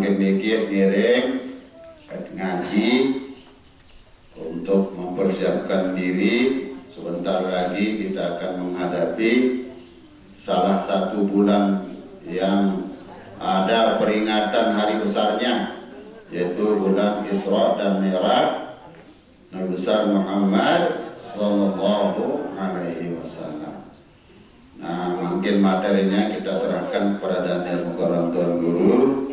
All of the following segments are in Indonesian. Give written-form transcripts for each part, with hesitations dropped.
mangkin dikit ngiring ngaji untuk mempersiapkan diri. Sebentar lagi kita akan menghadapi salah satu bulan yang ada peringatan hari besarnya, yaitu bulan Isra dan Mi'raj Nabi besar Muhammad Sallallahu Alaihi Wasallam. Nah, mungkin materinya kita serahkan kepada Daniel Mukarram Tuan Guru.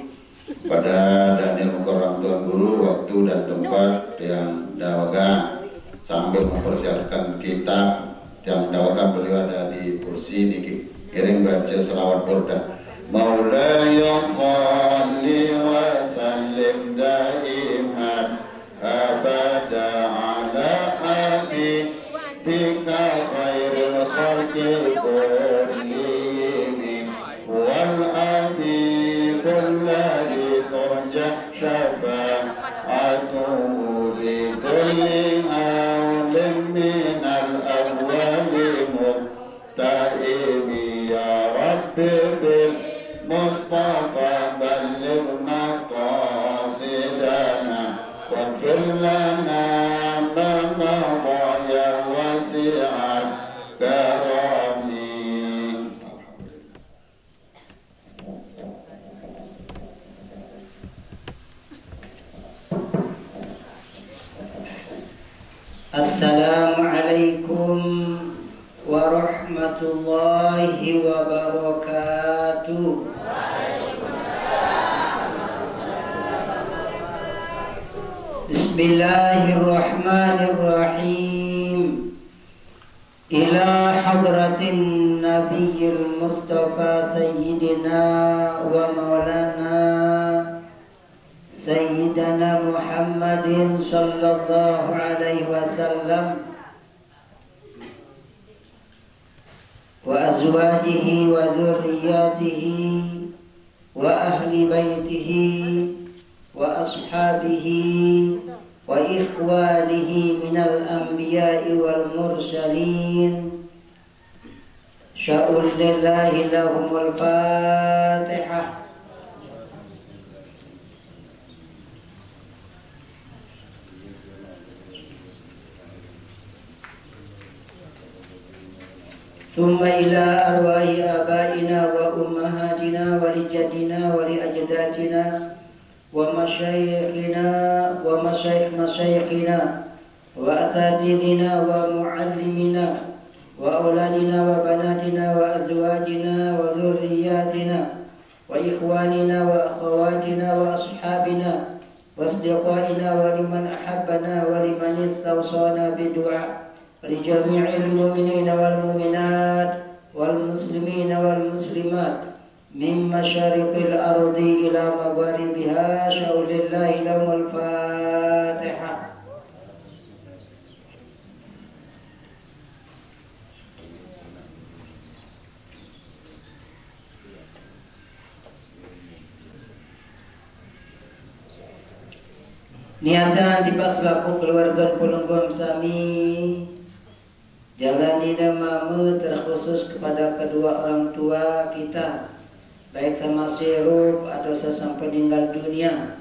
Pada Daniel Mukarram Tuan Guru waktu dan tempat yang dawakan sambil mempersiapkan kitab yang dawakan beliau ada di kursi dikiring baca selawat burda. Maulaya salli wa sallim daiman abada ala habibika khairil khalqi kullihim wal habibul ladzi turja syafa'atuhu li kulli awlin minal awwali mutta'imi ya rabbi bil Mustafa balligh maqasidana waghfir lana ma madha ya wasi'al karami. Assalamualaikum warahmatullahi wabarakatuh. Bismillahirrahmanirrahim. Ila hadratin Nabiyil Mustafa Sayyidina wa Maulana Sayyidina Muhammadin sallallahu alaihi wasallam wa azwajihi wa dhurriyyatihi wa ahli baitihi wa ashabihi wa ikhwanihi minal anbiya'i wal mursalin. Sya'ul lillahi lahumul fatihah. Thumma ila arwahi abaina wa ummahatina wa lijadina wa liajdatina wa masyayikhina wa masyayikhina wa asatidina wa muallimina wa auladina wa banatina wa azwajina wa dhurriyyatina wa ikhwanina wa akhawatina wa ashabina wa asdiqaina wa liman ahabbana wa liman istawsana bidu'a لجميع المؤمنين والمؤمنات والمسلمين والمسلمات من مشارق الأرض إلى مغاربها. شاء لله لهم الفاتحة. Niatan tipas laku keluarga pelenggon sami jalani namamu terkhusus kepada kedua orang tua kita, baik sama sirup atau sesampai meninggal dunia.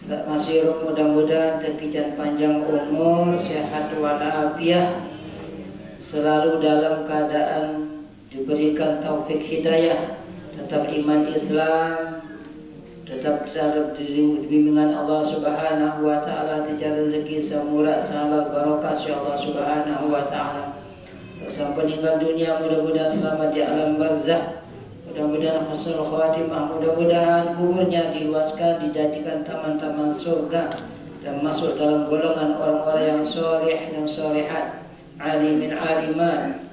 Masyirup mudah-mudahan terkijan panjang umur, sehat walafiat, selalu dalam keadaan diberikan taufik hidayah, tetap iman Islam, tetap dalam bimbingan Allah Subhanahu wa taala, dijaga rezeki semurah sahalal barokah ya Allah Subhanahu wa taala. Sampai meninggal dunia mudah-mudahan selamat di alam barzakh, mudah-mudahan husnul khatimah, mudah-mudahan kuburnya diluaskan, dijadikan taman-taman surga dan masuk dalam golongan orang-orang yang soleh dan solehat, alimin aliman.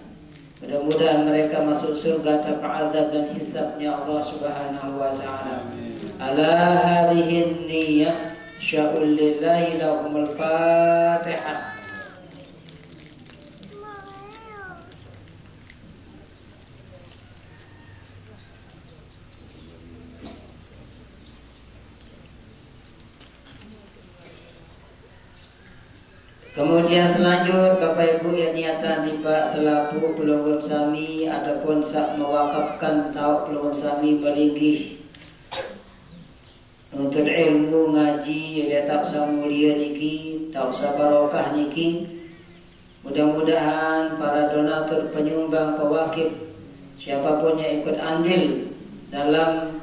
Mudah-mudahan mereka masuk surga tanpa azab dan hisabnya Allah Subhanahu wa taala. Ala hadhihi niyyah sya'ul lillahi lahumul fatihah. Kemudian selanjut Bapak Ibu yang niatan tiba selaku pelunggun sami ataupun sak mewakafkan tahu pelunggun sami belinggih nuntut ilmu ngaji dia tak samulia niki, tak usah barokah niki. Mudah-mudahan para donatur, penyumbang, pewakif, siapapun yang ikut andil dalam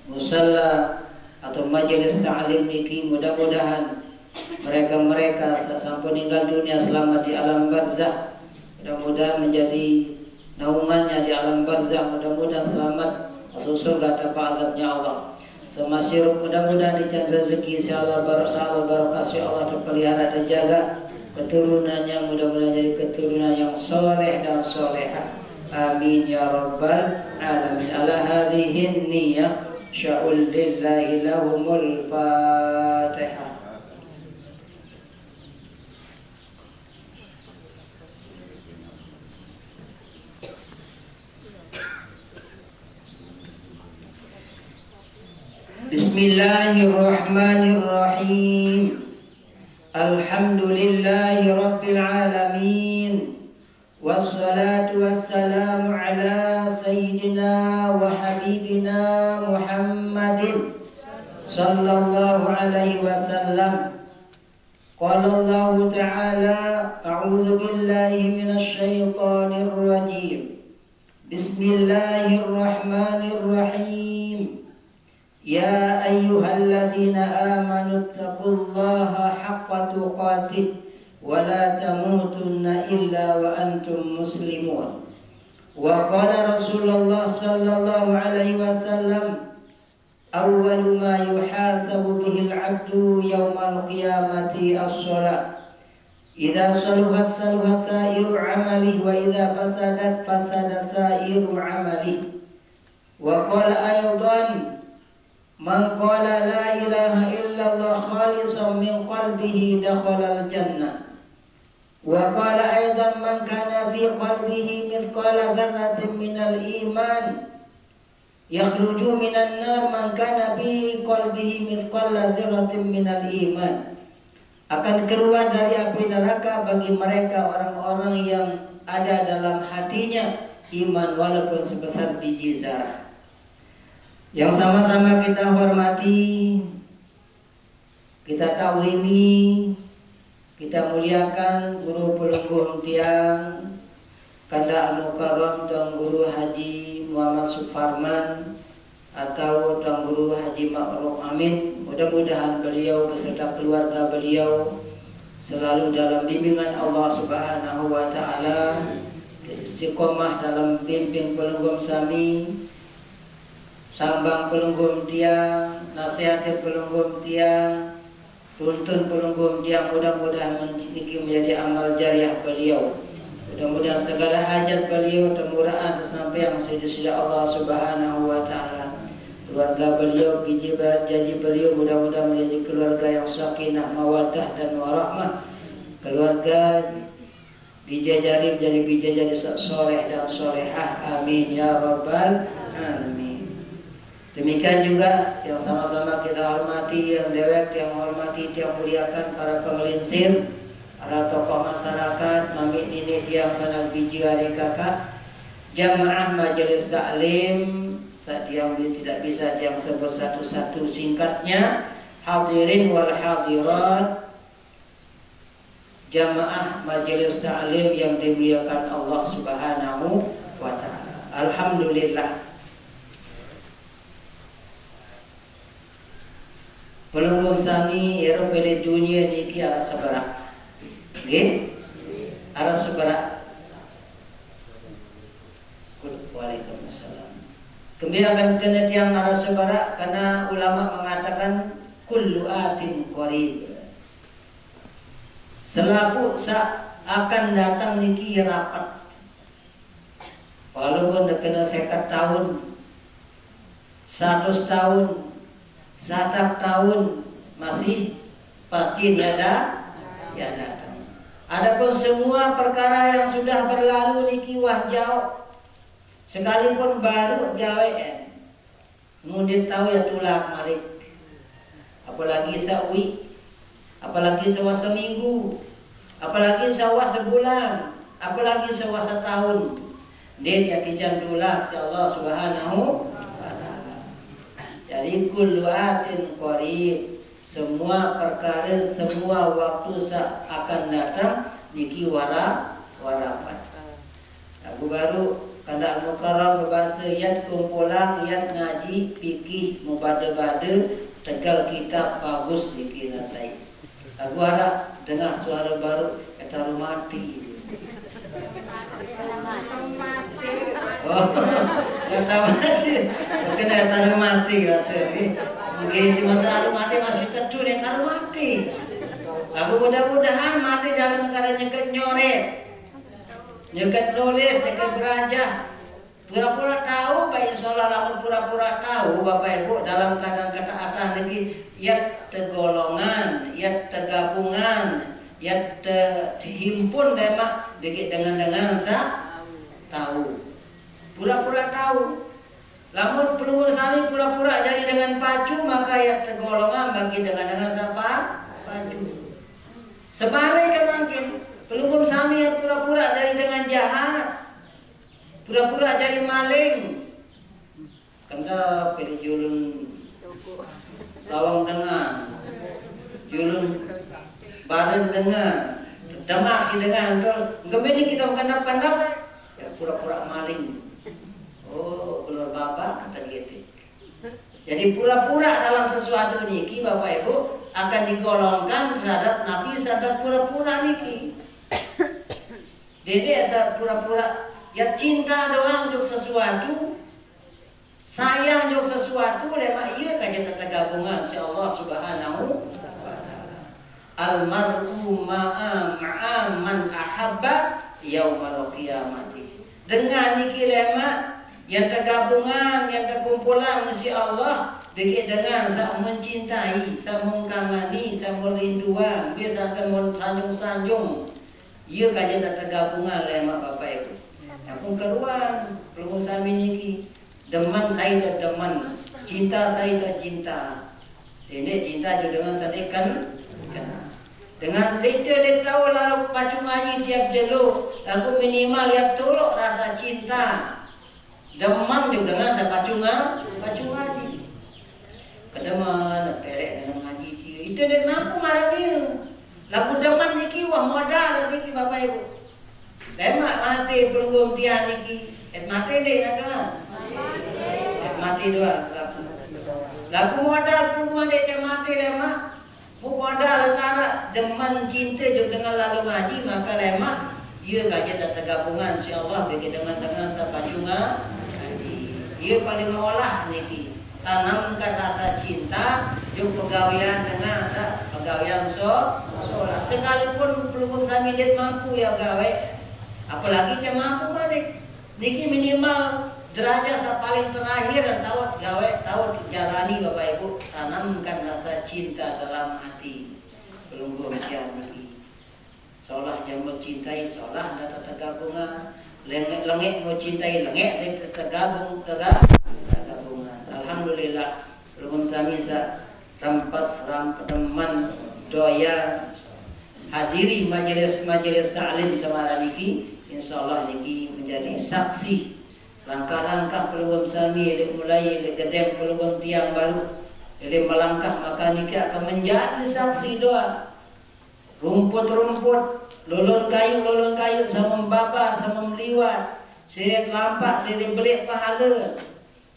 musalla atau majelis ta'lim niki, mudah-mudahan mereka sampai meninggal dunia selamat di alam barzah, mudah-mudahan menjadi naungannya di alam barzah, mudah-mudahan selamat masuk surga tanpa azabnya Allah. Semasyur mudah-mudahan dicari rezeki insyaallah barakah Allah terpelihara dan jaga keturunannya, mudah-mudahan jadi keturunan yang soleh dan solehah. Amin ya rabbal alamin. Ala hadhihi niyyah sya'ul lillahi lahumul fatihah. Bismillahirrahmanirrahim. Alhamdulillahi rabbil alamin. Wassalatu wassalamu ala sayyidina wa habibina Muhammadin sallallahu alaihi wasallam. Qala Allah ta'ala, a'udzu billahi minasy syaithanir rajim. Bismillahirrahmanirrahim. Ya ayyuhalladzina amanu taqullaha haqqa tuqatih wa la tamutunna illa wa antum muslimun. Wa qala Rasulullah sallallahu alaihi wasallam, awwalu ma yuhasabu bihil 'abdu yaumal qiyamati as-shalah. Idza saluhat saluhat sa'iru 'amalihi wa idza fasadat fasada sa'iru 'amalihi. Wa qala aydan, man qala la ilaha illallah khalisan min qalbihi dakhala al-jannah. Wa qala aidan, man kana fi qalbihi mithqala dzarratin minal iman yakhruju minan nar, man kana fi qalbihi mithqala dzarratin minal iman, akan keluar dari api neraka bagi mereka orang-orang yang ada dalam hatinya iman walaupun sebesar biji zarah. Yang sama-sama kita hormati, kita ta'zimi, kita muliakan guru pelungguh tiang Kanda Al-Mukarram Tuan Guru Haji Muhammad Suparman atau Tuan Guru Haji Ma'ruf Amin. Mudah-mudahan beliau beserta keluarga beliau selalu dalam bimbingan Allah Subhanahu wa taala, istiqomah dalam bimbing pelungguh sami, sambang pelungguh tiang, nasihat pelungguh tiang, tuntun pelungguh tiang. Mudah-mudahan menjadi amal jariah beliau. Mudah-mudahan segala hajat beliau termurah sampai yang sudah Allah Subhanahu wa taala. Keluarga beliau, biji janji beliau mudah-mudahan menjadi keluarga yang sakinah, mawaddah dan warahmah. Keluarga bijajari jadi bijajari soleh dan solehah. Amin ya rabbal alamin. Demikian juga yang sama-sama kita hormati, yang dewek, yang hormati, yang muliakan para pengelinsir, para tokoh masyarakat, mami nini tiang sanak biji hari kakak, jamaah majelis taklim, yang tidak bisa yang sebut satu-satu singkatnya, hadirin wal hadirat, jamaah majelis taklim yang dimuliakan Allah Subhanahu wa taala. Alhamdulillah. Pelungguh sami ero pele dunia niki arah seberak. Nggih? Arah seberak. Waalaikumsalam. Kemudian kena tiang arah seberak karena ulama mengatakan kullu atin qarib. Selaku akan datang niki rapat. Walaupun kena 50 tahun, 100 tahun, 100 tahun masih pasti dia datang. Adapun semua perkara yang sudah berlalu niki wah jauh, sekalipun baru gawe mungkin tahu ya tulah marik, apalagi sawi, apalagi sewa seminggu, apalagi sewa sebulan, apalagi sewa setahun. Dia kijan tulah si Allah Subhanahu wa taala. Jadi kullu atin qarib, semua perkara, semua waktu akan datang niki warapat. Aku baru kanda al-mukarram berbahasa yat kumpulan, yat ngaji, fikih, mubada-bada, tegal kitab bagus niki rasai. Aku harap dengar suara baru kata mati. Oh, kata mati. Kena taruh mati maksudnya. Mungkin di masa taruh mati masih kecil yang taruh mati. Aku mudah-mudahan mati dalam negara nyeket nyoret, nyeket nulis, nyeket berajah. Pura-pura tahu, baik insyaAllah lamun pura-pura tahu Bapak Ibu dalam keadaan ketaatan lagi, yat tegolongan, yat tegabungan, yat dihimpun demak bikin dengan tahu. Pura-pura tahu. Lamun pelungun sami pura-pura jadi dengan pacu, maka yat tegolongan bagi dengan siapa? Pacu. Sebaliknya mungkin pelungun sami yang pura-pura jadi dengan jahat, pura-pura jadi maling, kena pilih julun lawang dengan, julun bareng dengan, demak si dengan, kemudian kita kandap-kandap, ya pura-pura maling. Oh, keluar bapak kata gitu. Jadi pura-pura dalam sesuatu niki Bapak Ibu akan digolongkan terhadap Nabi terhadap pura-pura niki. Jadi asa pura-pura ya cinta doang untuk sesuatu, sayang untuk sesuatu, lemak iya kajian tergabungan si Allah Subhanahu wa taala. Al-mar'u ma'a man ahabba yaumal qiyamati. Dengan niki lemak yang tergabungan, yang terkumpulan si Allah bikin dengan sak mencintai, sak mengkangani, sak merinduan, biasa akan sanjung-sanjung. Ia kajian tergabungan lemak Bapak Ibu. Yang keruan, pelungun sami niki, deman saya dah deman, cinta saya dah cinta. Ini cinta juga dengan sadekan, dengan dia tahu lalu pacu ngaji tiap jelo, aku minimal lihat tolok rasa cinta. Deman juga dengan pacu ngaji. Kedeman, pelek dengan ngaji dia. Itu dia mampu marah dia. Lagu deman niki wah modal niki Bapak Ibu. Lemak mati pelunggum tiang niki. Mati deh ada. Mati doang selaku. Lagu modal pelunggum dia mati lemak. Modal antara deman cinta juga dengan lalu ngaji maka lemak. Ia gaji dan tergabungan si Allah bagi dengan sapacunga. Ia paling olah niki tanamkan rasa cinta yung pegawaian dengan pegawaian sholat sekalipun pelukun sami dia mampu ya gawe apalagi dia mampu balik niki minimal derajat paling terakhir tahu gawe tahu jalani Bapak Ibu tanamkan rasa cinta dalam hati pelunggung kian niki sholat yang mencintai sholat dan tergabungan lengek mau cintai lengek tergabungan. Alhamdulillah pelungun sami sa rampas teman doya hadiri majelis ta'lim Samara niki insyaallah niki menjadi saksi langkah-langkah pelungun sami mulai gedem pelungun tiang baru dari melangkah maka niki akan menjadi saksi doa rumput-rumput lolon kayu sama membaba sama meliwat sirik lampak sirik belik pahala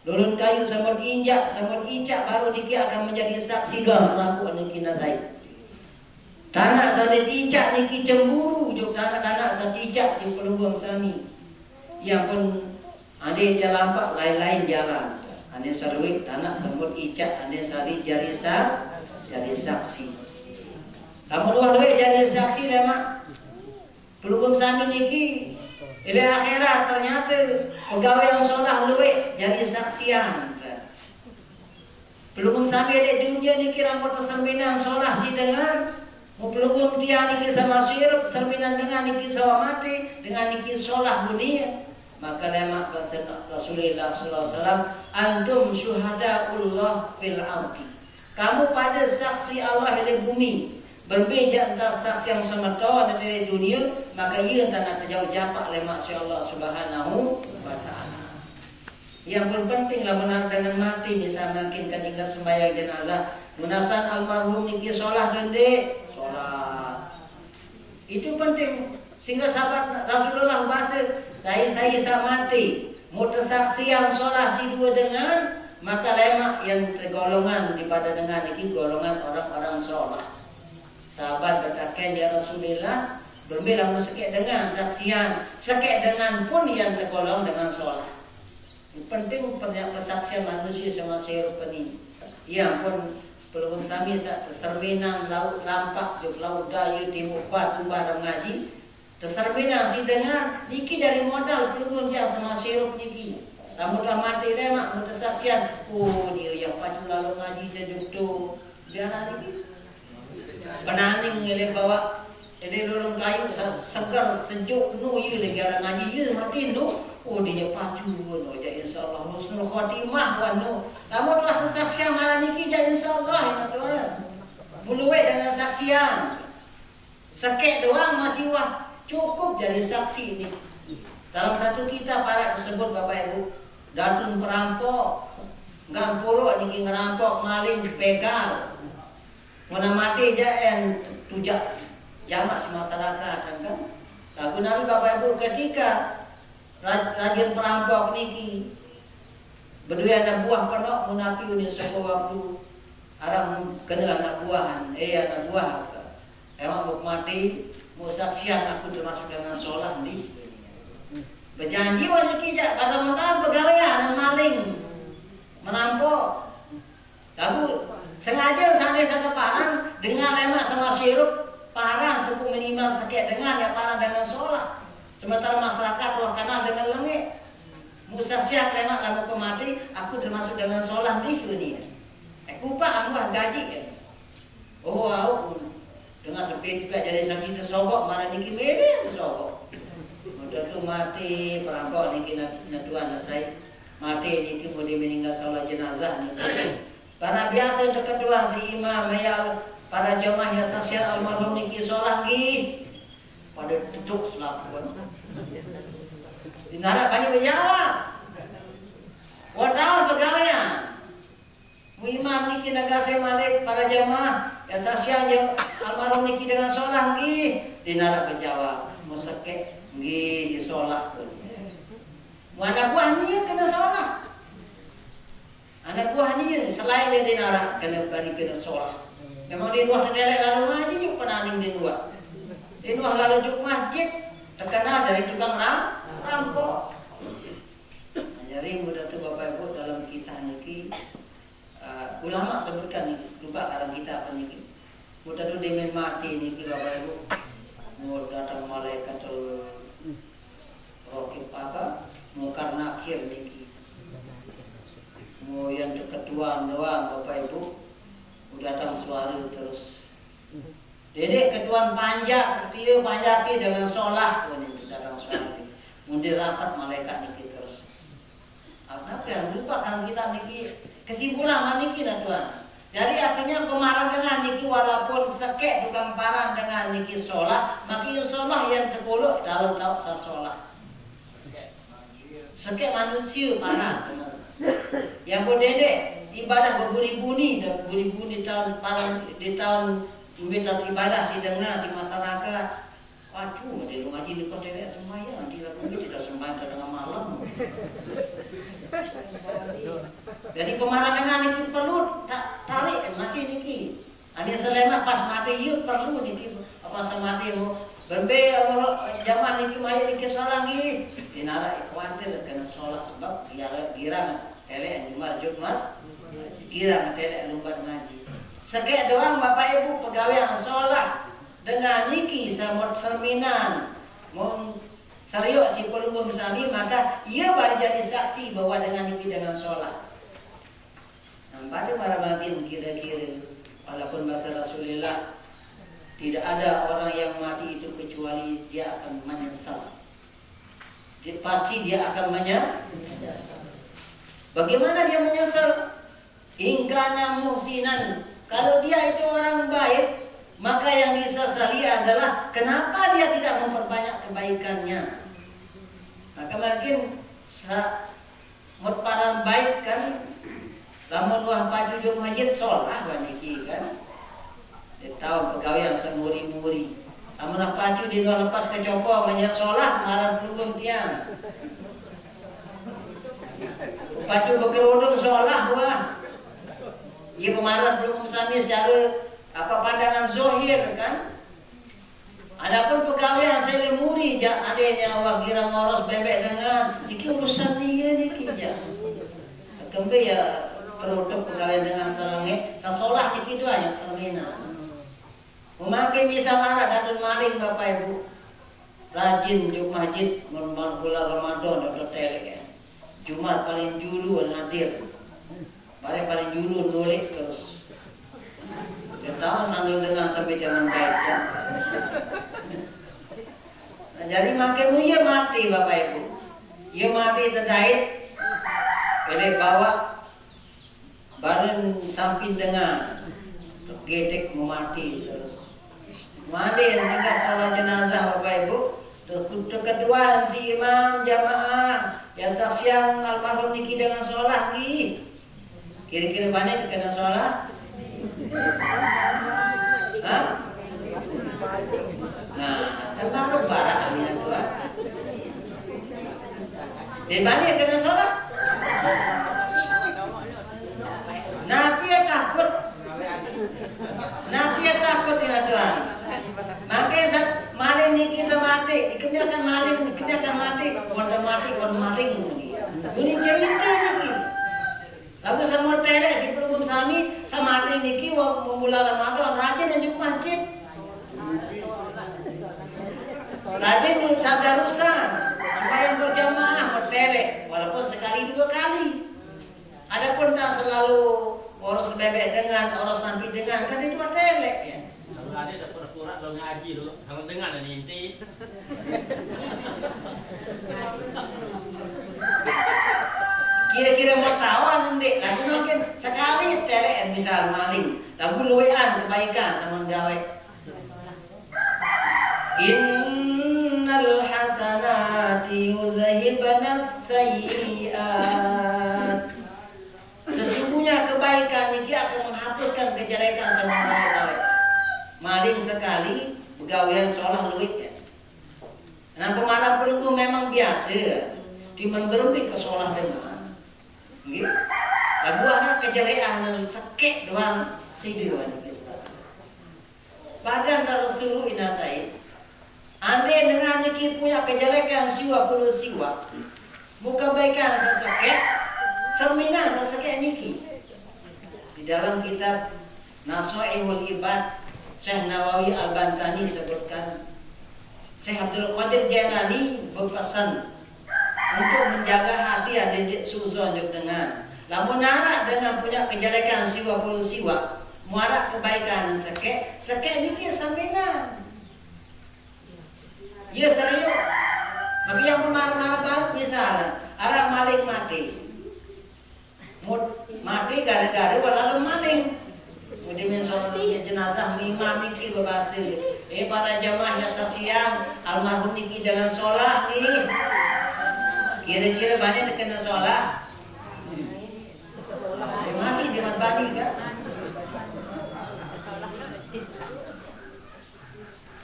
lolon kayu sama injak sama icak baru niki akan menjadi saksi doa selaku niki nazai tanah salit icak niki cemburu juk tanah salit icak si pelunggung sami yang pun ada jalan lampak lain-lain jalan ada sarwik tanah sambut icak ada salit jari saksi kamu dua jadi saksi lemak pelukun sami niki ila akhirat ternyata pegawai yang sholat luwe jadi saksian. Pelukun sami di dunia niki rambut terserminan sholat si dengan mau pelukun dia niki sama sirup serminan dengan niki sama mati dengan niki sholat dunia maka lemak Rasulullah SAW antum syuhadaullah fil ardi kamu pada saksi Allah di bumi berbeda antara saksi yang sementara dari dunia maka ia tak nak jauh japak oleh maksud Allah Subhanahu wa taala. Yang pun pentinglah benar dengan mati, misal makin kan ingat sembahyang jenazah. Munasan almarhum niki sholat dende, sholat. Itu penting sehingga sahabat Rasulullah bahasa saya mati. Mau tersaksian sholat si dua dengan maka lemak yang tergolongan daripada dengan ini golongan orang-orang sholat. Sahabat berkata ya Rasulullah berbilang sekek dengan saksian, sekek dengan pun yang tergolong dengan sholat. Penting persaksian manusia sama serupa ini. Ya pun pelukun kami terminang laut lampak di laut dayu timur batu barang ngaji. Terminang si dengar niki dari modal pelukun yang sama serup niki. Ramulah mati remak tersaksian. Oh dia yang pacu lalu ngaji jadi tu biar niki. Penaning ele bawa ele lorong kayu segar sejuk nu ye negara ngaji ye mati nu. Oh dia pacu pun oh jadi insyaallah husnul khotimah wanu. Namun telah kesaksian malam niki jadi insyaallah doa. Muluwe dengan saksian. Sekek doang masih wah cukup jadi saksi ini. Dalam satu kitab para tersebut Bapak Ibu, datun perampok, ngampuro niki ngerampok maling begal. Mana mati jaen tujak jamak si masyarakat kan. Lagu Nabi Bapak Ibu ketika rajin perampok niki berdua anak buah penok munafi ini sebuah waktu arah kena anak buahan anak buah emang mau mati mau saksian aku termasuk dengan sholat nih berjanji niki jak pada mentah pegawaian maling merampok lalu sengaja sampai satu parang dengan lemak sama sirup parang sepuh minimal sekian dengan ya parang dengan sholat. Sementara masyarakat luar kanal dengan lengek Musa siap lemak lama kemati aku termasuk dengan sholat di dunia. Aku pak ambah gaji kan. Oh wow dengan sepi juga jadi saksi tersogok mana niki mede tersogok. Udah tu mati perampok niki natuan selesai mati niki boleh meninggal sholat jenazah niki. Karena biasa dekat dua si imam ya para jemaah yang saksian almarhum niki sholat niki pada tutup selapun. Dinarap bani berjawab. Wadau pegawaian. Mu imam niki nagase malik para jemaah ya saksian yang almarhum niki dengan sholat niki dinarap berjawab. Mu sekek niki di sholat pun. Mu anak buah ni kena sholat. Anak buah ni selain dia dinarap kena bani kena sholat. Memang dia dua terdelek lalu ngaji juga penaning dia dua. Dia dua lalu juk masjid terkenal dari tukang rampok. Jadi mudah tu Bapak Ibu dalam kisah niki ulama sebutkan niki lupa karang kita apa niki. Mudah tu dia mati niki Bapak Ibu. Mau datang malaikatul raqib apa? Mungkar nakir niki. Mau yang ketuaan doang Bapak Ibu. Datang suara terus. Dedek ketuan panjak, dia panjaki dengan sholat pun itu datang suara. Mundir rapat malaikat niki terus. Apa yang lupa kan kita niki kesimpulan niki lah Tuhan. Jadi artinya pemarah dengan niki walaupun sekek tukang parah dengan niki sholat, maka insyaallah yang terpuluh dalam tahu saya sholat. Sekek manusia parah. Yang berdedek ibadah berbuni-buni dan buni-buni tahun di tahun ibadah si dengar si masyarakat wacu di ngaji di kota semuanya di lagu tidak sembahyang tengah malam. Jadi pemarah dengan itu perlu tarik masih niki. Ada selama pas mati yuk perlu niki apa semati mau berbeda zaman niki maya niki sholat niki dinara khawatir kena sholat sebab dia girang elek jumat mas girang elek lumbat ngaji. Sekek doang Bapak Ibu pegawai yang sholat dengan niki sama cerminan mau serius si pelunggung sami maka ia baru jadi saksi bahwa dengan niki dengan sholat. Pada para makin kira-kira walaupun bahasa Rasulullah tidak ada orang yang mati itu kecuali dia akan menyesal. Pasti dia akan menyesal. Bagaimana dia menyesal? Ingkana muhsinan. Kalau dia itu orang baik, maka yang disesali adalah kenapa dia tidak memperbanyak kebaikannya. Maka mungkin mut paran baik kan, lamun wah paju jom masjid solah waniki kan. Dia tahu pegawai yang semuri-muri. Lamun wah paju di luar lepas ke copo ngajak solah ngaran pelugum tiang. Paju berkerudung solah wah. Ia pemaran pelugum sami secara apa pandangan zohir kan. Adapun pegawai yang saya lemuri adanya awak kira ngoros bebek dengan iki urusan dia niki ja. Kembe ya produk pegawai dengan serenge sasolah niki dua yang serena. Memakai bisa lara datun maling Bapak Ibu. Rajin juk masjid bulan Ramadan atau telek ya. Jumat paling dulu hadir. Paling dulu nulis terus. Dia tahu sambil dengar sampai jangan baik ya. Nah, jadi makin ia mati Bapak Ibu. Ia mati terdait. Ele bawa bareng samping dengan gedek mati terus. Mati tinggal sholat jenazah Bapak Ibu. Kedua si imam jamaah ya saksian almarhum niki dengan sholat lagi. Kira-kira mana kena sholat? Hah? Nah, terbaru barak aminan tua. Di mana yang kena sholat? Nabi takut. Nabi takut tidak Tuhan. Makanya maling ni kita mati. Kebiarkan maling, kebiarkan mati. Kalau maling. Ini cerita ni. Lagu semua telek si pelugum sami sama mati niki waktu bulan Ramadan rajin dan juga masjid. Rajin dulu tadarusan supaya berjamaah bertelek walaupun sekali dua kali. Adapun tak selalu orang sebebek dengan orang sampai dengan kan itu bertelek ya. Kalau ada pura-pura kalau ngaji dulu kalau dengan inti. Kira-kira mau tawan nanti, lagu mungkin sekali telek misal maling, lagu luwean kebaikan sama gawe. Innal hasanati yudhibna sayyi'at. Sesungguhnya kebaikan ini akan menghapuskan kejelekan sama gawe. Maling sekali, pegawaian sholat luwih ya. Nah pemarah pelunggu memang biasa, dimen berhenti ke sholat dengan. Gitu. Lagu anak kejelekan sekek doang siduan kita. Badan kalau suruh inasai. Andai dengan niki punya kejelekan siwa puluh siwa. Muka baikan sesekek, serminan sesekek niki. Di dalam kitab Nasu'ihul Ibad, Syekh Nawawi Al-Bantani sebutkan, Syekh Abdul Qadir Jailani berpesan untuk menjaga hati adik suzon dengan lamun narak dengan punya kejelekan siwa puluh siwa muarak kebaikan sekek niki sampenan ya serius bagi yang pemarah baru misalnya arah maling mati mati gara-gara lalu maling kemudian sholat jenazah imam niki berbahasa para jamaah yang sasiang almarhum niki dengan sholat nih. Kira-kira banyak terkena sholat masih di bani kan?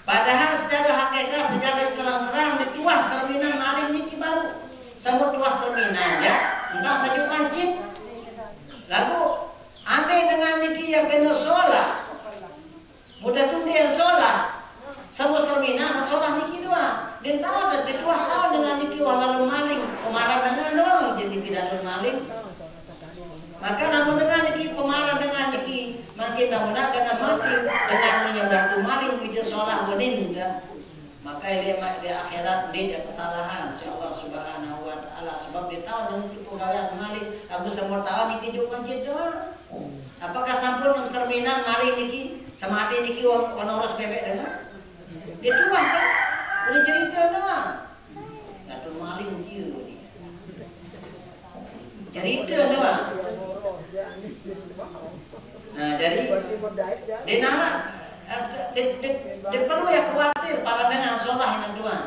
Padahal secara hakikat, secara terang-terang dituah serminan maling niki baru sama tuah serminan ya entah saja masjid lalu andai dengan niki yang kena sholat mudah tu dia sholat sama serminan sholat niki doang. Dia tahu dan dituah tahu dengan niki lalu maling pemarah dengan doang jadi tidak lalu maling. Maka namun dengan niki pemarah dengan niki makin namun dengan mati dengan menyebabkan maling kita sholat benin kan. Maka dia di akhirat dia kesalahan si Allah Subhanahu Wa Taala sebab dia tahu dengan niki pegawai maling. Aku semua tahu niki juga masjid doang. Apakah sampun serminan maling niki sama hati niki orang bebek dengan? Dia tuah kan? Boleh cerita doang. Kata maling dia. Cerita doang. Nah jadi dia nak dia perlu ya khawatir para dengan sholah yang doang.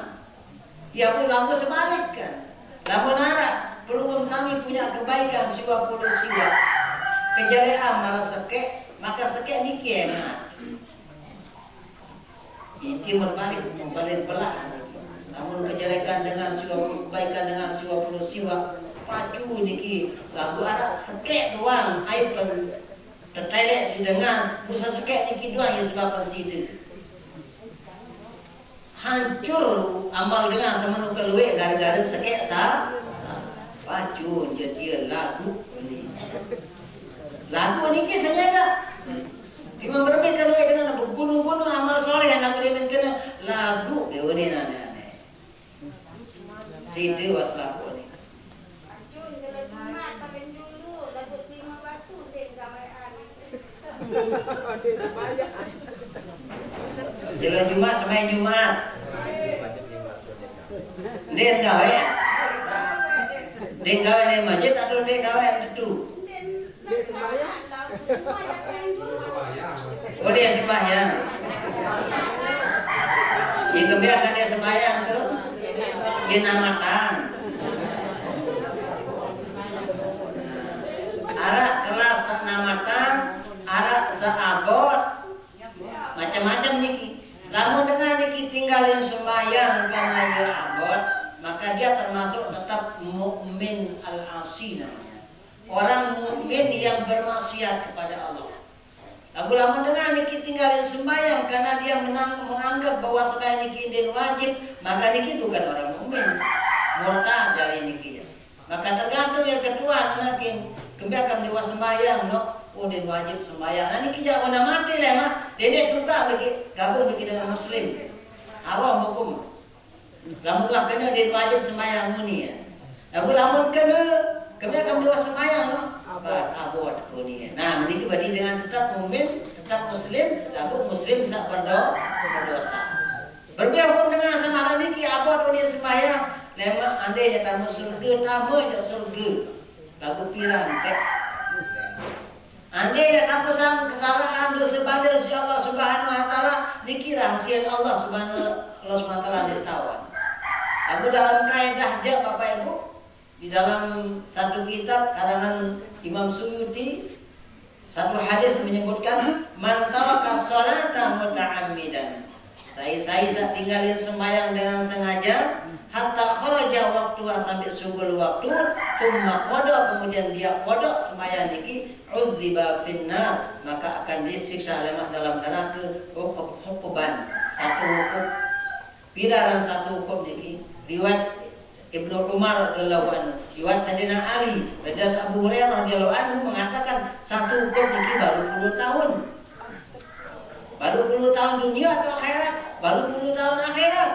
Ya pun lagu sebalik kan. Lagu nara perlu sami punya kebaikan siwa puluh siwa kejelean malah sekek, maka sekek niki enak. Ini berbalik belahan. Namun kejelekan dengan siwa kebaikan dengan siwa puluh siwa pacu niki lagu ada sekek doang air tertelek si dengan musa sekek niki doang yang sebabkan situ hancur amal dengan sama nukeluwe gara-gara sekek pacu jadi lagu niki senjata Imam berbeda keluwe dengan berbunuh-bunuh amal soleh lagu dia kena lagu dia aneh-aneh situ was lagu ni jalan Jumat semai Jumat dia gawe di masjid atau dia gawe itu oh dia sembahyang dia kebiarkan dia sembahyang terus dia namatan arak kelas namatan arak seabot macam-macam niki. Namun dengan niki tinggalin sembahyang karena dia abot, maka dia termasuk tetap mukmin al-asi namanya. Orang mukmin yang bermaksiat kepada Allah. Lalu namun dengan niki tinggalin sembahyang karena dia menganggap bahwa sembahyang niki din wajib, maka niki bukan orang mukmin. Murtad dari niki. Maka tergantung yang kedua makin kebiakan dewa sembahyang no. Oh dia wajib sembahyang. Nah ini kijak mana mati lah mah. Dia tukar bagi gabung bagi dengan Muslim. Awam hukum. Lamun lah kena dia wajib sembahyang muni ya. Aku lamun kena kebiakan dewa sembahyang no. Abot kuni. Nah ini berarti dengan tetap mukmin, tetap Muslim, lalu Muslim bisa berdosa. Berbeda hukum dengan sama ini ki abot kuni sembahyang. Lemah andai dia tamu surga, tamu je surga. Lagu pirang tek. Andai dia tak pesan kesalahan dosa pada si Allah Subhanahu Wa Taala dikira hasil Allah Subhanahu Wa Taala ditawan. Aku dalam kaidah aja Bapak Ibu di dalam satu kitab karangan Imam Suyuti satu hadis menyebutkan man taraka sholata muta'ammidan. Saya tinggalin sembahyang dengan sengaja hatta kharaja waktu sampai sugul waktu thumma qada kemudian dia qada sembahyang niki udziba finnar maka akan disiksa lemah dalam neraka hukuman satu hukum pidaran satu hukum niki riwayat Ibnu Umar radhiyallahu anhu riwayat Sayyidina Ali radhiyallahu Abu Hurairah radhiyallahu anhu mengatakan satu hukum niki baru 10 tahun dunia atau akhirat baru 10 tahun akhirat.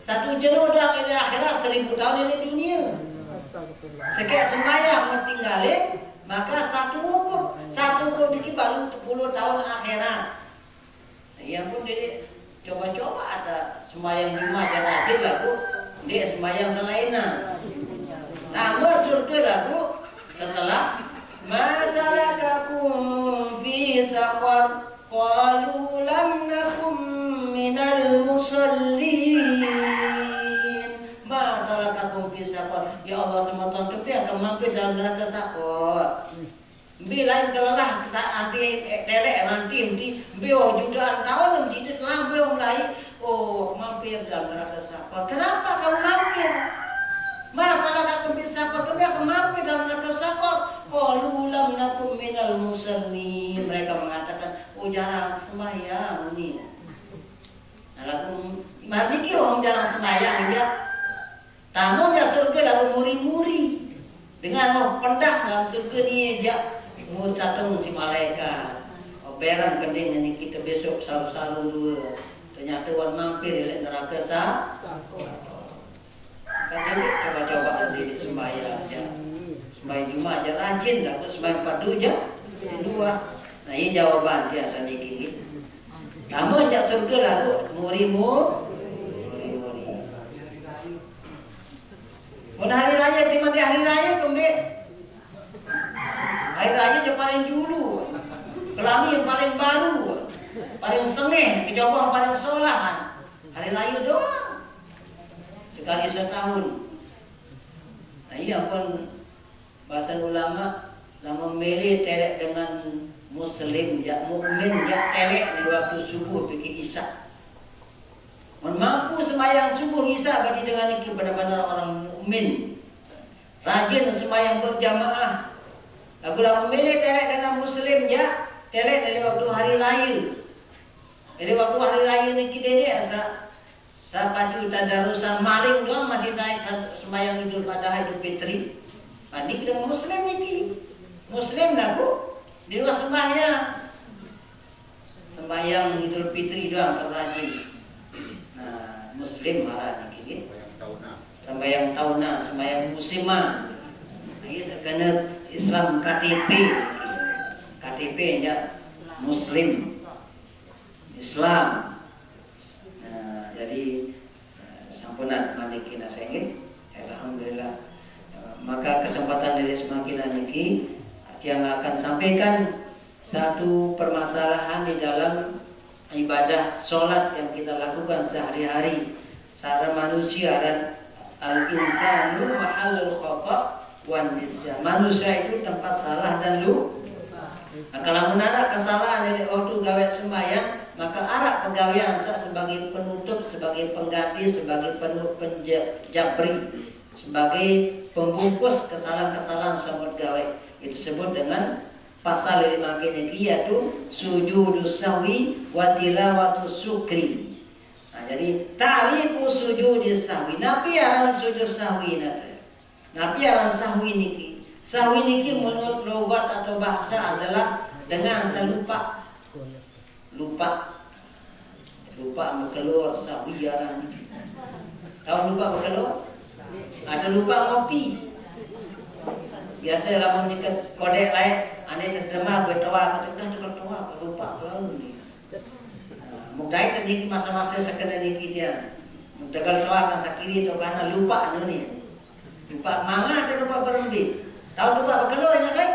Satu jenuh dah ini akhirat 1000 tahun ini dunia. Sekian sembahyang mentinggalin maka satu hukum dikit baru 10 tahun akhirat. Yang pun jadi coba-coba ada sembahyang Jumat yang rajin lah bu. Dia sembahyang selainnya. Tambah surga lah bu. Setelah masalakakum fi saqar qalu lam nakum minal musallin masalakakum fi saqar ya Allah semua kepi akan mampir dalam neraka saqar bila kelelah kita anti telek mantim di bio jutaan tahun mesti telah bio mulai oh mampir dalam neraka saqar kenapa kamu mampir masalakakum fi saqar kepi akan mampir dalam neraka saqar qalu lam nakum minal musallin mereka mengatakan oh jarang sembahyang ini. Nah, lalu mari orang jarang sembahyang dia. Tamu dia surga lalu muri-muri dengan roh pendak dalam surga ni aja mau datang si malaikat. Operan kending ini kita besok selalu dua. Ternyata wan mampir di neraka kan ini coba-coba di sembahyang aja. Sembahyang Jumat aja rajin dah sembahyang padu aja. Dua. Nah ini jawaban dia sendiri. Namun jak surga lalu muri-muri. Mun hari raya di mana hari raya kembali. Hari raya yang paling dulu. Kelami yang paling baru. Paling sengeh, kejauhan paling solahan. Hari raya doang. Sekali setahun. Nah iya pun Bahasa ulama lama milih telek dengan muslim ya mukmin ya telek di waktu subuh bikin isya. Mampu sembahyang subuh isya berarti dengan ini benar-benar orang mukmin. Rajin sembahyang berjamaah. Aku lama milih telek dengan muslim ya telek dari waktu hari raya. Jadi waktu hari raya ini kita ni asa sapaju tadarusan maling doang masih naik sembahyang Idul Adha Idul Fitri. Ini dengan muslim ni. Muslim aku di luar sembahyang Idul Fitri doang terrajin. Nah, muslim marah ni sembahyang tahunan, sembahyang musiman. Ini kena Islam KTP nya muslim Islam. Nah, jadi sampunan maliki nasengit. Alhamdulillah. Maka kesempatan dari semakin niki yang akan sampaikan satu permasalahan di dalam ibadah sholat yang kita lakukan sehari-hari. Secara manusia dan al-insanu mahallul khata' wan nisyan. Manusia itu tempat salah dan lupa. Nah, kalau menara kesalahan dari waktu gawe sembahyang, maka arah pegawaian sebagai penutup, sebagai pengganti, sebagai penjabri, sebagai pembungkus kesalahan-kesalahan semut gawe. Itu disebut dengan pasal 5 ini yaitu sujudus sahwi wa tilawatus sukri. Nah, jadi ta'rifu sujudus sahwi. Napi aran sujud sahwi nate. Napi aran sahwi niki. Sahwi niki menurut logat atau bahasa adalah dengan selupa. Lupa berkeluar sahwi aran. Tahu lupa berkeluar? Ada lupa ngopi. Biasa lamun dekat kodek lain, ane terjemah bertawa ketika juga tawa lupa lalu. Mudai tadi masa-masa sekena niki dia. Mudagal tawa kan sakiri atau kana lupa anu ni. Lupa manga atau lupa berembi. Tahu lupa berkeluarnya saya?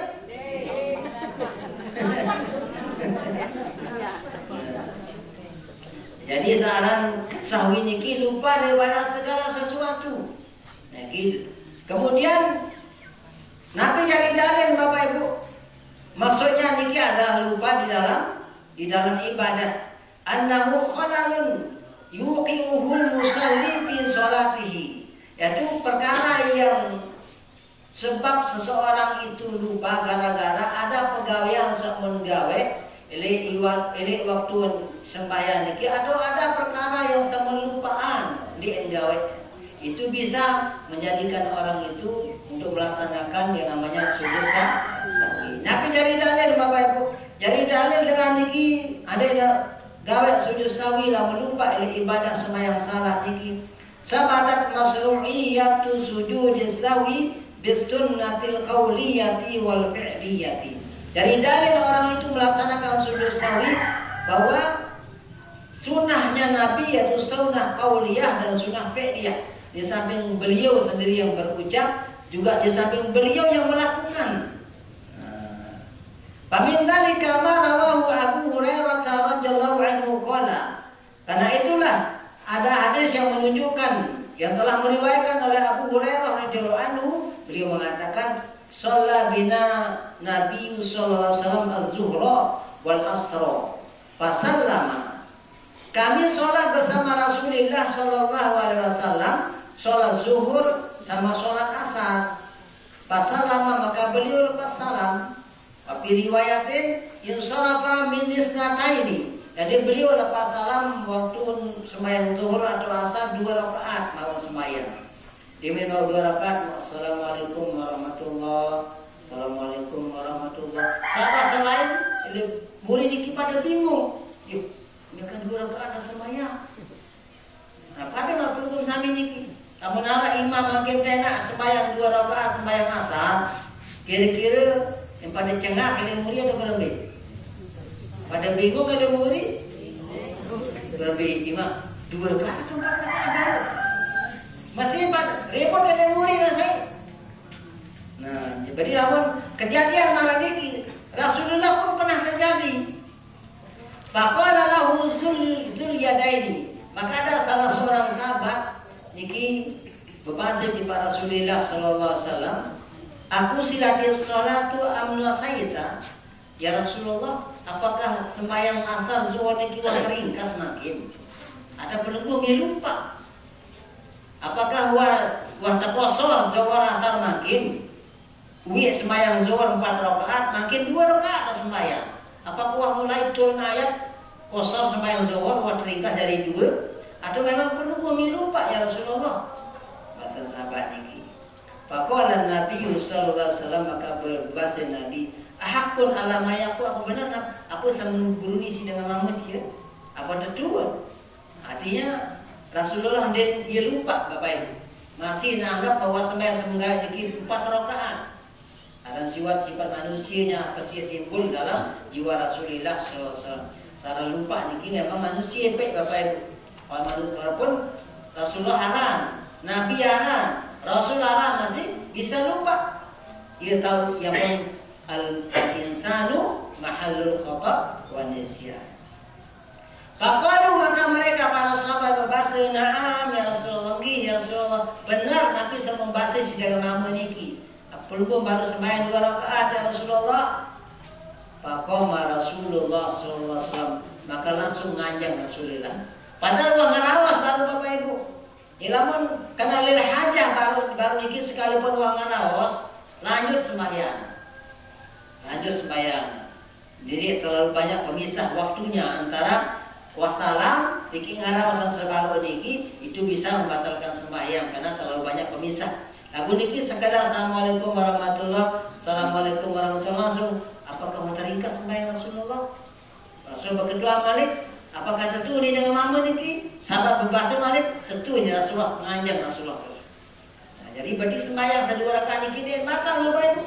Jadi saran sahwi niki lupa daripada segala sesuatu. Nah, gitu. Kemudian Nabi jadi dalil Bapak Ibu. Maksudnya niki adalah lupa di dalam ibadah. Annahu khalalun yuqimuhul musalli fi sholatihi. Yaitu perkara yang sebab seseorang itu lupa gara-gara ada pegawaian samun gawe ele waktu sembahyang niki atau ada perkara yang samun lupaan di gawe. Itu bisa menjadikan orang itu untuk melaksanakan yang namanya sujud sahwi. Tapi jadi dalil Bapak Ibu, jadi dalil dengan niki ada gawe sujud sahwi lah melupa ibadah sembahyang salat niki. Sabatat masru'iyatu sujud sahwi bisunnatil qauliyati wal fi'liyati. Jadi dalil orang itu melaksanakan sujud sahwi bahwa sunnahnya Nabi yaitu sunnah qauliyah dan sunnah fi'liyah. Di samping beliau sendiri yang berucap, juga di samping beliau yang melakukan. Pamindalika ma rawahu Abu Hurairah radhiyallahu anhu qala. Karena itulah ada hadis yang menunjukkan yang telah meriwayatkan oleh Abu Hurairah radhiyallahu anhu, beliau mengatakan shalla bina Nabi sallallahu alaihi wasallam az-zuhra wal asra fasallama. Kami sholat bersama Rasulullah sallallahu alaihi wasallam, sholat zuhur sama sholat asar. Fasalama maka beliau lepas salam. Tapi riwayatin insarafa min isnataini. Jadi beliau lepas salam waktu sembahyang zuhur atau asar 2 rakaat malam sembahyang. Diminum 2 rakaat. Assalamualaikum warahmatullahi. Assalamualaikum warahmatullahi. Sahabat yang lain, murid ini pada bingung. Yuk, ini kan 2 rakaat sembahyang. Nah, pada waktu itu kami niki. Namun ala imam makin tenak sembahyang 2 rakaat sembahyang asar. Kira-kira yang pada cengah kali muri atau berlebih? Pada bingung kali muri? Berlebih imam 2 rakaat atau 4 rakaat? Masih repot kali muri kan saya? Nah, jadi namun kejadian malam ini Rasulullah pun pernah terjadi. Faqala lahu Dzul Yadaini. Maka ada salah seorang sahabat niki berbahasa di Rasulullah sallallahu alaihi wasallam, Aku silatis sholatu amnu sayyida. Ya Rasulullah, apakah sembahyang asar zuhur niki ringkas makin? Ada pelengkung yang lupa. Apakah wah kosor zuhur asar makin? Wi sembahyang zuhur 4 rakaat, makin 2 rakaat sembahyang. Apakah wah mulai turun ayat kosor sembahyang zuhur wah ringkas dari 2? Atau memang pelengkung yang lupa ya Rasulullah? Bahasa sahabat niki. Faqala Nabi sallallahu alaihi wasallam, maka berbahasa Nabi, ahakun alamayaku, aku benar aku sama beruni si dengan Muhammad ya. Apa tertua? Artinya Rasulullah dia lupa Bapak Ibu. Masih menganggap bahwa sembahyang sembahyang dikit 4 rakaat. Dan sifat manusianya pasti timbul dalam jiwa Rasulullah SAW. Secara lupa niki memang manusia baik Bapak Ibu. Walaupun Rasulullah haram, Nabi haram, Rasul haram masih bisa lupa. Ia tahu yang al-insanu mahallul khata' wa nisyan. Faqalu, maka mereka para sahabat berbahasa, na'am ya Rasulullah, ya Rasulullah, benar Nabi sama membahasa sidang mamu niki. Pelukung baru sembahyang 2 rakaat ya Rasulullah. Faqama Rasulullah sallallahu alaihi wasallam, maka langsung nganjang Rasulullah. Padahal wang ngarawas baru Bapak Ibu. Ilamun kena lil hajah baru niki sekalipun wang ngarawas, lanjut sembahyang. Jadi terlalu banyak pemisah waktunya antara wassalam niki ngarawasan sebaru niki itu bisa membatalkan sembahyang karena terlalu banyak pemisah. Lagu niki sekadar assalamualaikum warahmatullah, assalamualaikum warahmatullah, langsung apakah mau teringkas sembahyang Rasulullah? Rasul berdoa Malik, apakah tentu ini dengan mamu niki? Sahabat berbahasa Malik, tentunya Rasulullah menganjang Rasulullah. Nah, jadi berarti sembahyang 2 rakaat niki dia batal Bapak Ibu.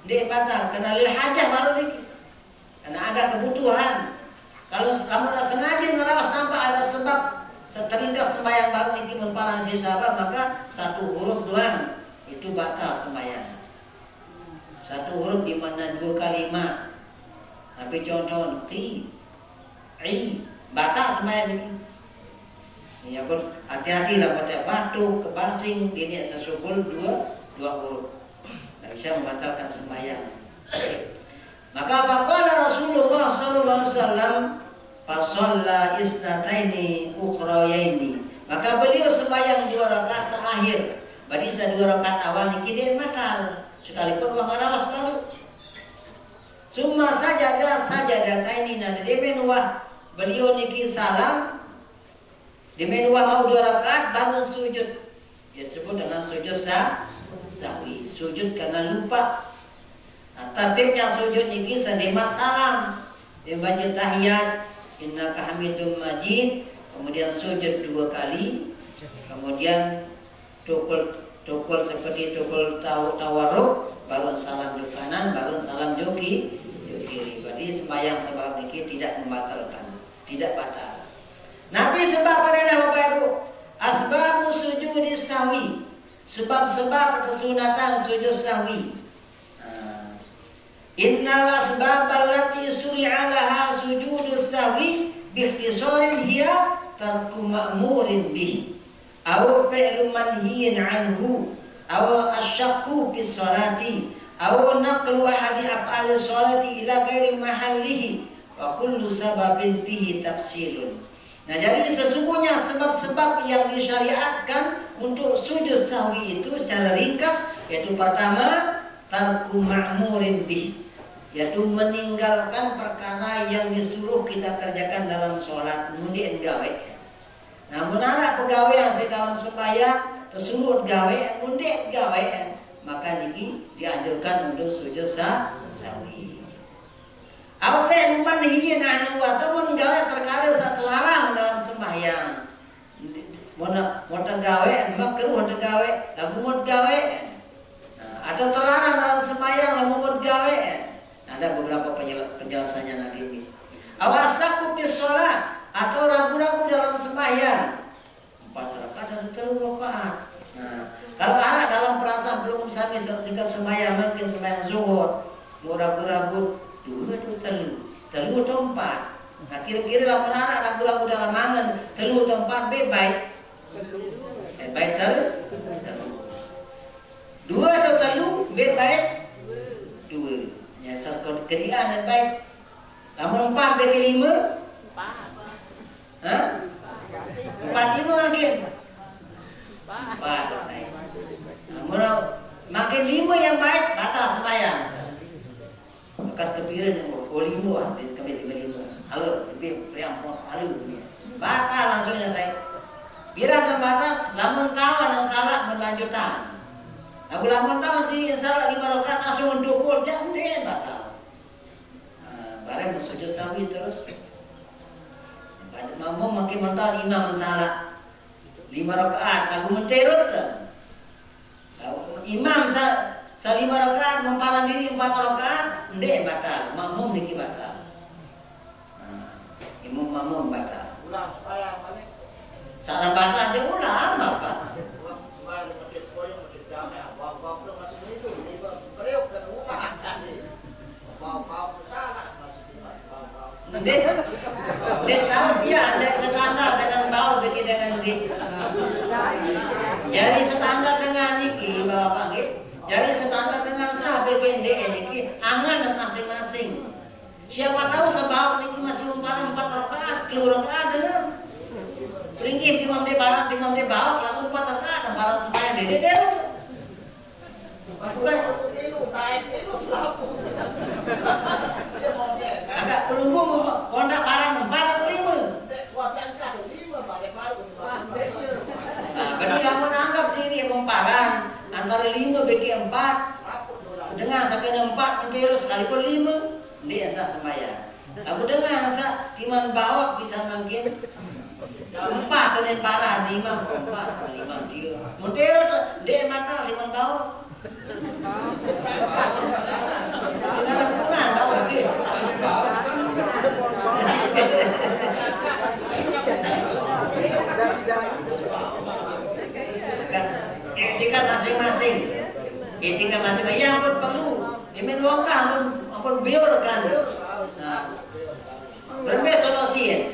Dia batal karena lil hajah baru niki. Karena ada kebutuhan. Kalau kamu tak sengaja ngerawas sampai ada sebab terlintas sembahyang baru niki mempalang si sahabat, maka 1 huruf doang itu batal sembahyang. 1 huruf di mana 2 kalimat. Tapi contoh batal sembahyang niki. Ya pun hati-hatilah pada batu, kebasing, ini sesukul 2 huruf. Tak bisa membatalkan sembahyang. Maka faqala Rasulullah sallallahu alaihi wasallam, fasalla isnataini ukhrayaini. Maka beliau sembahyang 2 rakaat terakhir. Berarti 2 rakaat awal niki dia batal. Sekalipun wang rawas baru. Summa sajadataini, nah dia menuah beliau niki salam. Dia menuah mau 2 rakaat baru sujud. Dia disebut dengan sujud sahwi. Sujud karena lupa. Nah, tertibnya sujud niki sedemat salam. Dia baca tahiyat, innaka hamidum majid, kemudian sujud 2 kali, kemudian tukul seperti tukul tawarruk, baru salam di kanan, baru salam di kiri. Berarti sembahyang sebab niki tidak membatalkan, tidak batal. Nabi sebab pada Bapak Ibu, asbabu sujudi sahwi, sebab-sebab kesunatan sujud sahwi. Innal asbab allati suri'a laha sujudus sahwi biikhtisarin hiya tarku ma'murin bih aw fi'lu manhiyin anhu aw asyakku fi sholati aw naqlu ahadi af'ali sholati ila ghairi mahallihi wa kullu sababin fihi tafsilun. Nah, jadi sesungguhnya sebab-sebab yang disyariatkan untuk sujud sahwi itu secara ringkas, yaitu pertama tarku ma'murin bih, yaitu meninggalkan perkara yang disuruh kita kerjakan dalam sholat, mundin gawe. Namun ada pegawai yang dalam sembahyang tersebut gawe, mundin gawe, maka niki dianjurkan untuk sujud sahwi. Apa yang manhiyin anhu, atau menggawe perkara terlarang dalam sembahyang. Mau gawe, makruh gawe, lagu mau gawe, atau terlarang dalam sembahyang, lagu mau gawe. Ada beberapa penjelasannya nanti ini. Awasaku fi sholat, atau ragu-ragu dalam sembahyang. 4 rakaat dan 3 rakaat. Nah, kalau ada dalam perasaan belum sampai dekat sembahyang, mungkin sembahyang zuhur, mau ragu-ragu 2 atau 3 atau 4. Nah, kira-kira lah menarik ragu-ragu dalam angan 3 atau 4 baik. Baik 2 atau 3 Duit baik? Dua. Ya, satu kediaan dan baik. Namun 4 bagi 5? 4. Hah? 4 5 makin? 4 baik. Namun makin 5 yang baik, batal sembahyang. Bukan kepikiran oh 5 kami 5. Halo, tapi priang halu. Batal langsung selesai. Bila dan batal, lamun kawan yang salah berlanjutan. Aku lamun tahu sendiri yang salah 5 rakaat langsung mendukul jangan deh batal. Barang sujud sahwi terus. Mampu makin mentah imam salah 5 rakaat lagu menterut kan. Imam sa 5 rakaat memparan diri 4 rakaat ndek batal. Mampu niki batal. Imam mampu batal. Ulang supaya balik. Saran batal dia ulang apa? Dia tahu dia ada standar dengan bau begitu dengan dia. Jadi standar dengan niki bapak nggih. Jadi standar dengan sah bikin dia niki angan masing-masing. Siapa tahu sebab niki masih umpama 4 rakaat, keluar rakaat dengan ringgit imam di barat, imam di bawah, lalu 4 rakaat dan barang sembahyang dia derut. Bukan Itu naik itu selapu. agak pelunggu kondak barang 4 atau 5. Wacangkan 5 balik baru. Nah, berarti lamun anggap diri memparan antara 5 bagi 4 dengan sakit 4 mentirus sekalipun 5 dia sah sembahyang. Aku dengar sah iman bawah bisa mungkin 4 tenin parah 5 dia. Mentirus dia mata 5 bawah. Dalam hubungan bawah dia. Etikat masing-masing. Etikat masing-masing yang pun perlu. Ini luangkan, ampun biarkan. Nah, berbagai solusi.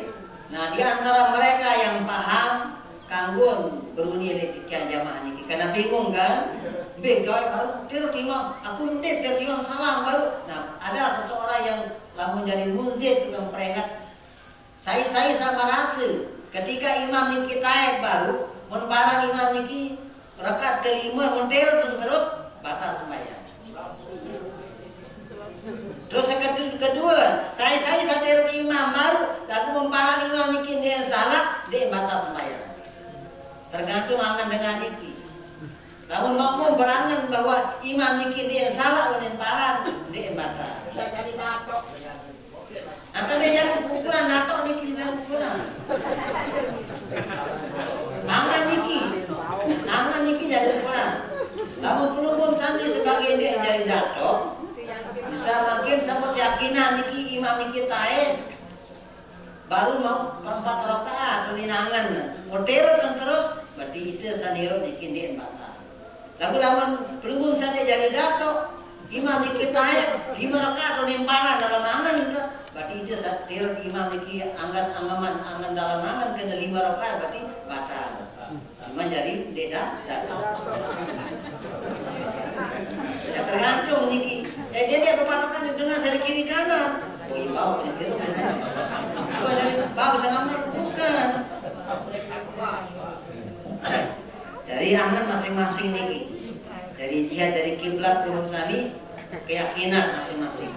Nah, di antara mereka yang paham kanggun beruni etika jamaah ini. Karena bingung kan? Bingung baru tiru imam. Aku intip tiru imam salam baru. Nah, ada seseorang yang lamun jadi munzir juga peringat. Saya sama rasa ketika imam niki taek baru, mun barang imam niki rakaat kelima mun terus batal sembahyang. Terus kedua, saya satir di imam baru, lalu memparang imam niki dia salah, dia batal sembahyang. Tergantung angan dengan niki. Namun makmum berangan bahwa imam niki dia salah, unin parang dia batal. Bisa jadi natok. Akan dia jadi ukuran natok niki dalam ukuran. Angan niki jadi ukuran. Namun pelunggung sandi sebagai dia jadi datok. Bisa makin sama keyakinan niki imam niki tae baru mau 4 rakaat uninangan. Motor dan terus berarti itu saniro niki dia batal. Lalu lamun pelunggung sandi jadi datok. Imam niki tae 5 rakaat unimparan dalam angan itu berarti itu satir imam niki angan dalam angan kena 5 rakaat berarti batal. Cuma jadi tidak datang. Ya tergantung niki. Dia berpatokan dengan sari kiri kanan. Oh iya bau ini kiri kanan. Bukan dari bau sangat mas bukan. Dari angan masing-masing niki. Dari jihad dari kiblat belum sami keyakinan masing-masing.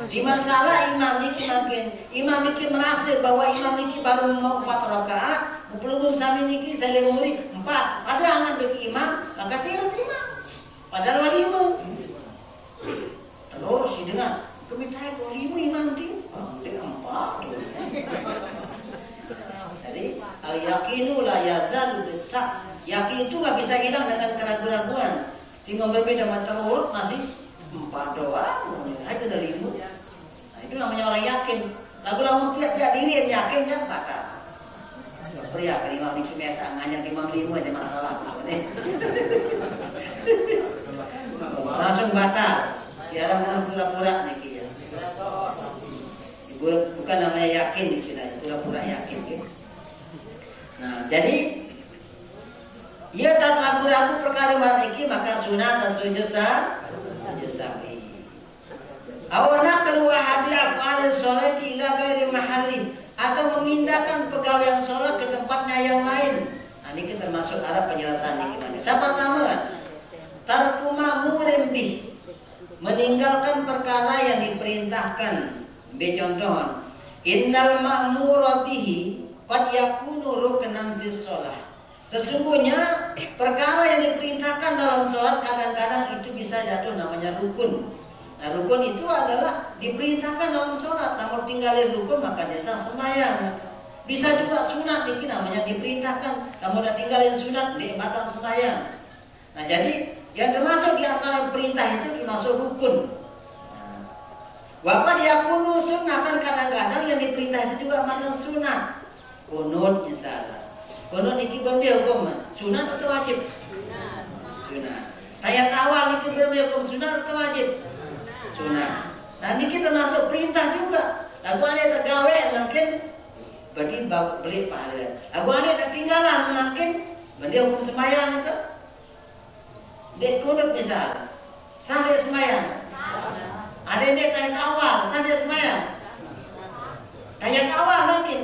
Di masalah imam niki merasa bahwa imam niki baru mau 4 rakaat, pelunggung sami niki selemuri 4. Ada angan bagi imam, maka tiru imam. Padahal 5. Terus dengan kemintaan 5 imam tiru, dia 4. Jadi al-yaqinu la yazadu bis-syak. Yakin itu nggak bisa hilang dengan keraguan-keraguan. Tinggal berbeda macam urut masih 4 doang. Itu dari 5. Nah, itu namanya orang yakin. Lagu-lagu tiap-tiap diri yang yakin kan bakal. Pria kelima miki meta nganya 55 aja masalah. Langsung batal. Tiada pura-pura niki ya. Bukan namanya yakin niki, pura-pura yakin. Nah, jadi ia tak ragu-ragu perkara niki maka sunat dan sujud sah sujud sahwi. Awana keluar hadir afal sholat ila ghairi mahalli, atau memindahkan pegawaian sholat ke tempatnya yang lain. Nah, ini kita termasuk arah penjelasan ini kita. Yang pertama, tarku ma'murin bih, meninggalkan perkara yang diperintahkan. Contoh, innal ma'mura bihi qad yakunu ruknan bis shalah. Sesungguhnya perkara yang diperintahkan dalam sholat kadang-kadang itu bisa jatuh namanya rukun. Nah, rukun itu adalah diperintahkan dalam sholat, namun tinggalin rukun maka dia sah sembahyang. Bisa juga sunat, ini namanya diperintahkan, namun tinggalin sunat dia batal sembahyang. Nah, jadi yang termasuk di antara perintah itu termasuk rukun. Waqad yakunu sunnah, kan kadang-kadang yang diperintah itu juga makna sunat. Kunut misalnya. Kunut ini berbeda hukum, sunat atau wajib? Sunat. Tayat awal itu berbeda hukum, sunat atau wajib? Sunat. Nah, ini kita masuk perintah juga. Lagu ada tergawe makin berarti beli pahala. Lagu ada ketinggalan makin berarti hukum sembahyang itu. Dek kunut misal, sah dia sembahyang. Ada yang dek tayat awal, sah dia sembahyang. Tayat awal makin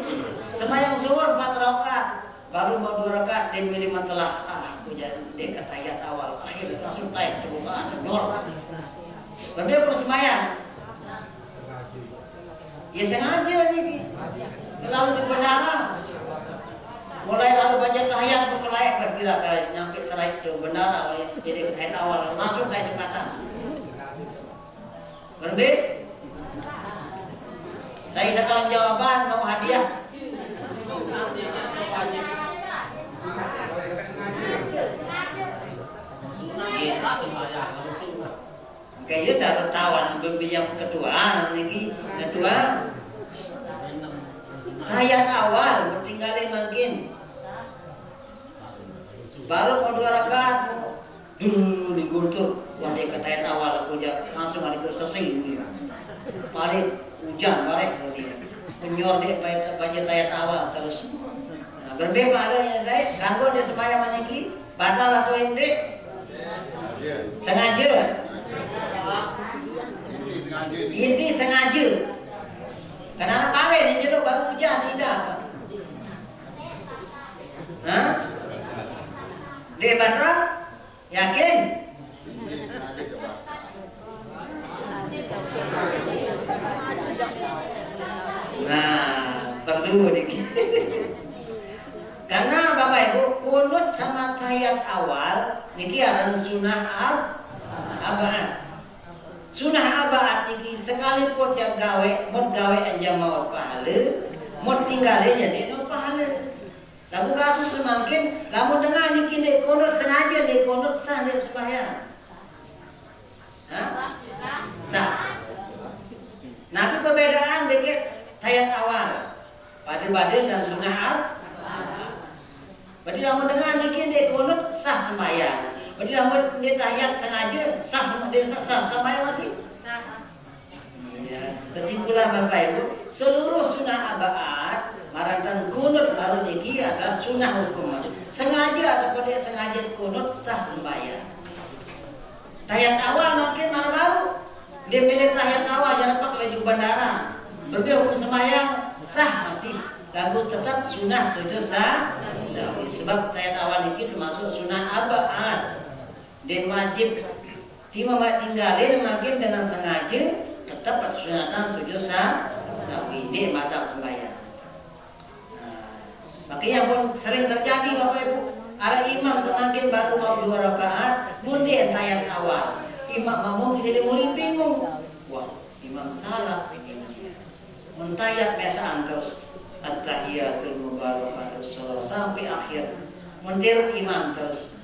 sembahyang zuhur 4 rakaat, baru mau 2 rakaat dia milih telah. Aku jadi dek tayat awal, akhirnya langsung tayat kebukaan, nyor. Lebih aku sembahyang. Ya sengaja nih. Lalu di bandara. Mulai lalu baca tahiyat berkelayak berkira kayak nyampe cerai itu bandara jadi tahiyat awal masuk naik ke atas. Berbeda. Saya sekarang jawaban mau hadiah. Kayaknya saya tawan yang kedua, lagi kedua tahiyat awal tinggalin makin baru mau 2 rakaat dulu diguntur sampai ke tahiyat awal aku langsung ada selesai balik hujan balik dia penyor dia baca tahiyat awal terus. Nah, berbeda ada yang saya ganggu dia sembahyang lagi batal atau ente sengaja. Inti sengaja. Kenapa pakai ini jeruk baru hujan tidak apa? Hah? Dia batal? Yakin? Nah, perlu dikit. Karena Bapak Ibu kunut sama tahiyat awal niki adalah sunnah abad. Sunnah abad niki sekalipun yang gawe, mod gawe aja mau pahala, mod tinggalin jadi mau pahala. Lagu kasus semakin, lamun dengan niki dek kunut sengaja dek kunut sah dek sembahyang. Hah? Sah. Nabi perbedaan begitu tahiyat awal, pada dan sunnah abad. Berarti lamun dengan niki dek kunut sah sembahyang. Berarti lamun dia tahiyat sengaja sah sembahyang masih. Ya. Kesimpulan Bapak Ibu, seluruh sunnah abad marantan kunut baru niki adalah sunnah hukum. Sengaja ataupun dia sengaja kunut sah sembahyang. Tahiyat awal makin baru dia pilih tahiyat awal jangan pakai laju bandara. Berbeda hukum sembahyang sah masih. Lalu tetap sunnah sujud sah. Sebab tahiyat awal ini termasuk sunnah abad. Dan wajib tinggalin makin dengan sengaja tetap sunatan sujud sah. Dia batal sembahyang. Makanya pun sering terjadi Bapak Ibu, ada imam semakin baru mau 2 rakaat, mundur tahiyat awal. Imam makmum jadi murid bingung. Wah, imam salah. Mentayat biasaan terus. At-tahiyatul mubarakatus shalah sampai akhir. Mundur imam terus.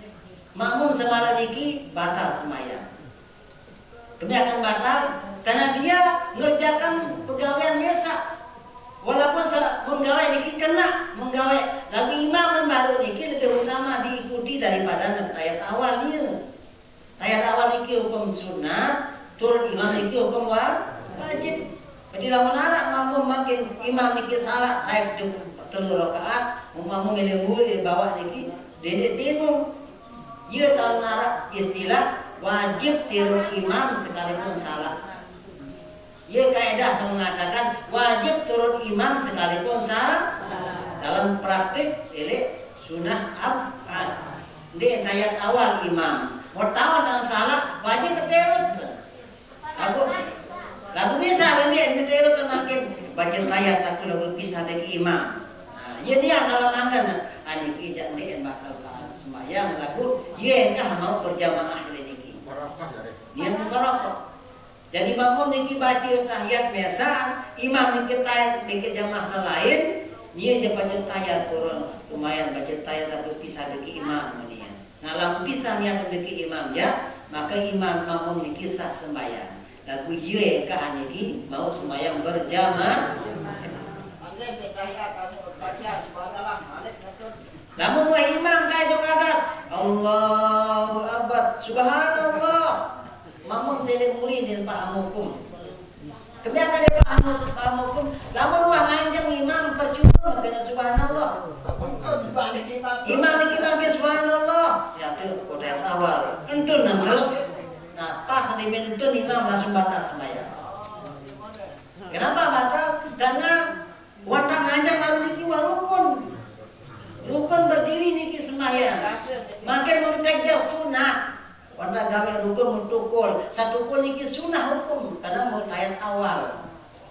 Makmum semara niki batal sembahyang. Kebanyakan batal karena dia ngerjakan pegawaian biasa. Walaupun menggawai niki kena menggawai lagi imam baru niki lebih utama diikuti daripada tahiyat awalnya. Tahiyat awal niki hukum sunat, turun imam niki hukum wajib. Jadi lamun anak makmum makin imam niki salah tahiyat 3 rakaat, makmum ini murid bawa niki dia bingung. Ia tahu narak istilah wajib tiru imam sekalipun salah. Ia kaidah mengatakan wajib turun imam sekalipun salah. Dalam praktik ini sunnah abad. Di ayat awal imam mau tahu dan salah wajib berterut. Lagu bisa ini berterut makin baca ayat aku lagu bisa bagi imam. Ya dia dalam angkan ani tidak ni bakal sembahyang lagu ye kah mau berjamaah ini. Dia merokok. Jadi makmum niki baca tahiyat biasa, imam niki tahiyat bikin jamaah lain, dia je baca tahiyat turun lumayan baca tahiyat lagu pisah bagi imam dia. Nah lagu pisah niat bagi imam ya, maka imam makmum niki sah sembahyang. Lagu ye kah niki mau sembahyang berjamaah. Namun wah imam kaya jok atas Allahu Akbar Subhanallah makmum saya murid dan paham hukum kebiasaan dia paham hukum namun wah manjang imam percuma kena Subhanallah imam ini kita ke Subhanallah ya itu kotel awal entun dan terus nah pas di mentun imam langsung batal sembahyang. Kenapa batal? Karena watang anjang harus dikiwa rukun berdiri niki sembahyang makin mau kejar sunat wanda gawe rukun mutukul satu tukul niki sunah hukum karena mau tayat awal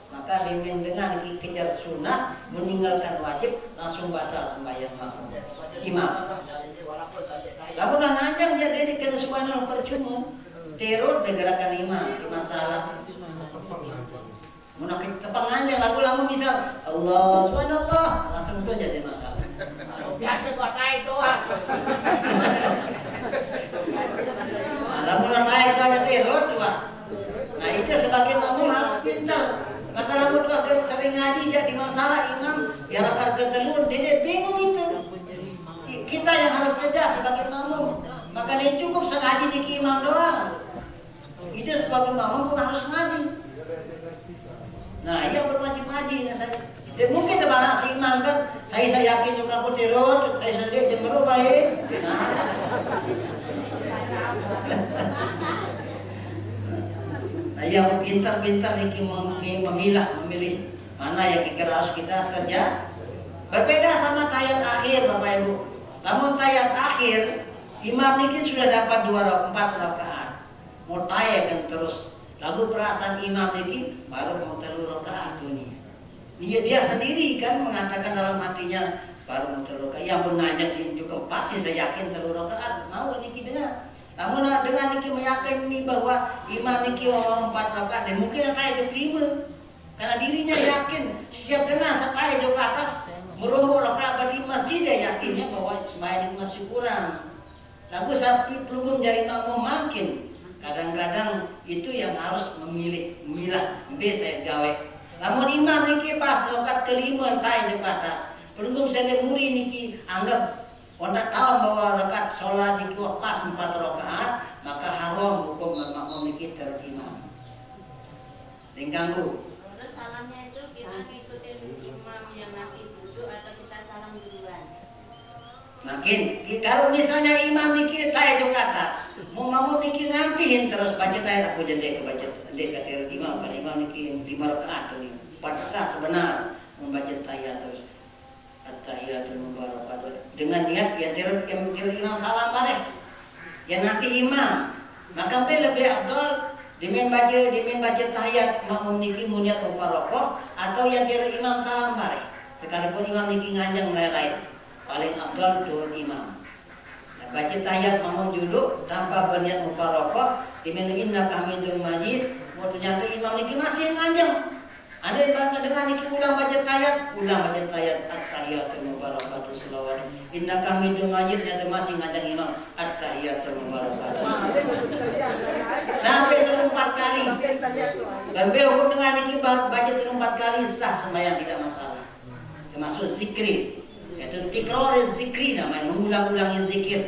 maka dengan niki kejar sunat meninggalkan wajib langsung batal sembahyang imam lamun anjang jadi kena subhanallah percuma terus digerakan imam masalah Munakit kepangannya lagu lama misal Allah subhanallah langsung itu jadi masalah. Biasa gua naik doang. Lagu naik doang terus cua. Nah itu sebagai makmum harus pintar. Maka lagu tu agar sering ngaji jadi masalah imam biar akan ketelur dia bingung itu. Kita yang harus cerdas sebagai makmum. Maka dia cukup sengaji di imam doang. Itu sebagai makmum pun harus ngaji. Nah, yang berwajib ngaji saya. Mungkin ada barang si imam kan, saya yakin juga aku terus, saya sendiri jemuru baik. Nah, yang pintar-pintar ini memilih mana yang kira harus kita kerja. Berbeda sama tayat akhir, Bapak Ibu. Namun tayat akhir, imam ini sudah dapat 4 rakaat. Mau tayat kan terus. Lagu perasaan imam ini baru mau telur rakaat dunia. Dia sendiri kan mengatakan dalam hatinya baru mau telur rakaat. Yang mengajak cukup pasti saya yakin telur rakaat mau niki dengar. Namun dengan niki meyakini bahwa imam niki mau 4 rakaat dan mungkin saya juga 5. Karena dirinya yakin siap dengar saya juga atas merombak rakaat di masjid dia yakinnya bahwa sembahyang masih kurang. Lagu sapi pelugum jari makmum makin. Kadang-kadang itu yang harus memilah saya gawe. Namun imam niki pas rakaat kelima tai di atas. Pelunggung saya muri niki anggap orang tahu bahwa rakaat sholat niki pas 4 rakaat maka haram hukum makmum niki terima. Mengganggu. Terus salamnya itu kita ngikutin imam yang nanti duduk atau kita salam duluan? Makin kalau misalnya imam niki tai di atas. Mau makmum niki ngantihin terus baca tayat aku jadi baca dekat imam kan imam niki 5 rakaat ini 4 rakaat sebenar membaca tayat terus at-tahiyatul mubarakatuh dengan niat ya tiru imam salam bareng ya nanti imam maka lebih afdal dimen baca tahiyat makmum niki mau niat mubarakah atau yang tiru imam salam bareng sekalipun imam niki nganjang lain paling afdal turun imam. Baca tahiyat makmum duduk tanpa berniat mufaroqah dimin innaka hamidul majid mau ternyata imam niki masih nganjang ada yang bangsa dengan niki ulang baca tahiyat at-tahiyatul mubarakatuh selawat innaka hamidul majid dan masih nganjang imam at-tahiyatul mubarakatuh sampai 4 kali dan hukum dengan niki baca 4 kali sah sembahyang tidak masalah termasuk zikri. Itu tikror zikri namanya mengulang-ulangi zikir.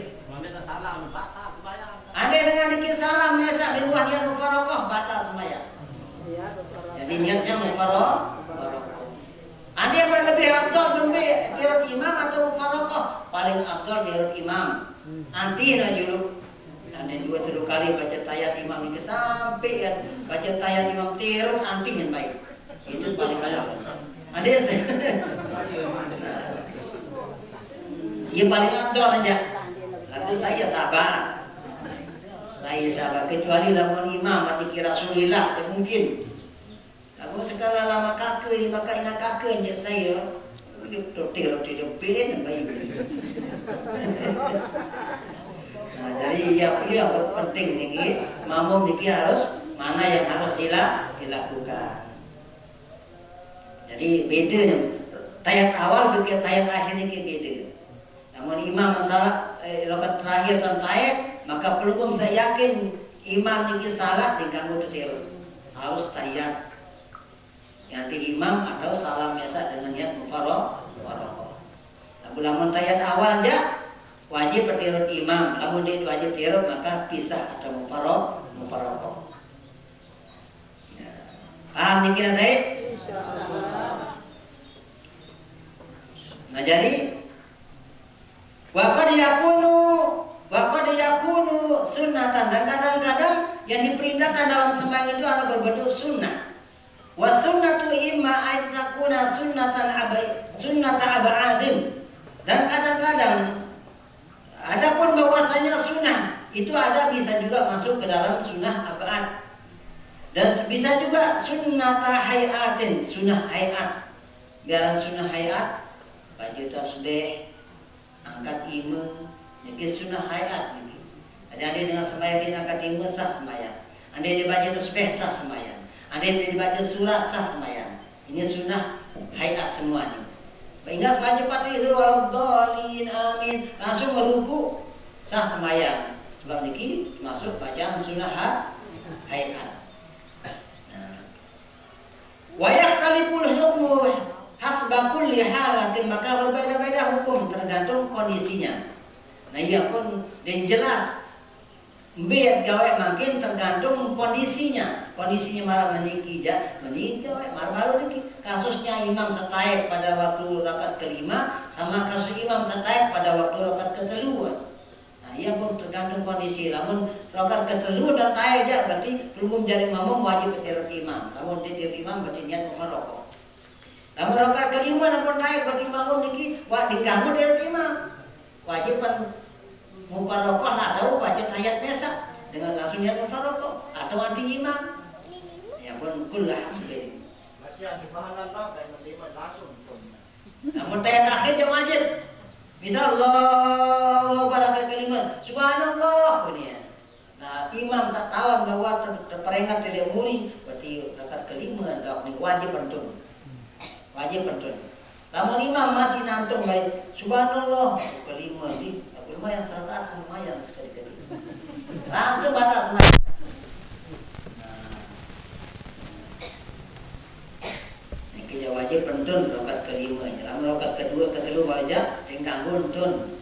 Ada dengan dikir salam biasa di luar niat mufaroqah batal sembahyang. Jadi niatnya mufaroqah. Ada yang lebih afdal tirat imam atau mufaroqah paling afdal tirat imam. Nanti na juluk dan Ane 2-3 kali baca tayat imam ini sampai kan baca tayat imam terus anting yang baik. Itu paling kalah. Ada saya. Ia paling antol aja. Lalu saya sabar. Saya sabar kecuali lamun imam mati kira Rasulillah tak mungkin. Aku sekala lama kakek maka ina kakek je saya. Roti pilih baik. Nah, jadi yang penting nih, makmum nih harus mana yang harus dilakukan. Jadi beda nih, tayat awal dengan tayat akhir ini beda. Namun imam masalah rokat terakhir dan tayat, maka pelukung saya yakin imam ini salah diganggu terus harus tayat. Ganti imam atau salam biasa dengan niat mufaroqah. Namun tayat awal aja wajib bertirut imam, namun dia wajib tirut maka pisah atau mufaroqah. Ya. Paham nih kira saya? Nah jadi waqad yakunu sunnatan, dan kadang-kadang yang diperintahkan dalam sembahyang itu adalah berbentuk sunnah. Wa sunnatu imma an takuna sunnata ab'adin. Dan kadang-kadang adapun bahwasanya sunnah itu ada bisa juga masuk ke dalam sunnah ab'ad. Dan bisa juga sunnata hayatin, sunnah hayat. Biaran sunnah hayat, baju tasbih, angkat imam, ini sunnah hayat. Jadi dengan sembahyang dia angkat imam sah sembahyang. Andai dia baca tasbih sah sembahyang. Andai dia baca surat sah sembahyang. Ini sunnah hayat semua ini. Ingat baca Fatihah waladhdallin amin langsung meruku sah sembahyang. Sebab niki masuk bacaan sunnah hayat. Wa yakhtaliful hukmu hasba kulli halatin, maka berbeda-beda hukum tergantung kondisinya. Nah iya pun dan jelas biar gawe makin tergantung kondisinya. Kondisinya malah meniki gawe baru niki. Kasusnya imam setaik pada waktu rakaat kelima sama kasus imam setaik pada waktu rakaat kedua. Nah iya pun tergantung kondisi. Namun rakaat kedua dan taik aja berarti belum jadi makmum wajib bertirut imam. Namun bertirut imam berarti niat mufaroqah. Namun rakaat kelima namun taik berarti makmum niki wajib diganggu tirut imam. Wajib mufaroqah atau wajib tayat biasa dengan langsung niat mufaroqah atau anti imam. Ya pun kullah hasbi. Namun tayat akhir yang wajib. Misal Allah pada kelima subhanallah ini ya. Nah imam satawan bahwa terperingat tidak muri berarti rakaat kelima dak wajib pentun. Wajib pentun. Namun imam masih nantung baik subhanallah kelima di lumayan serakaat lumayan sekali-kali. Langsung batas semua. Kita wajib pentun rakaat kelima. Dalam rakaat kedua aja tinggal guntun.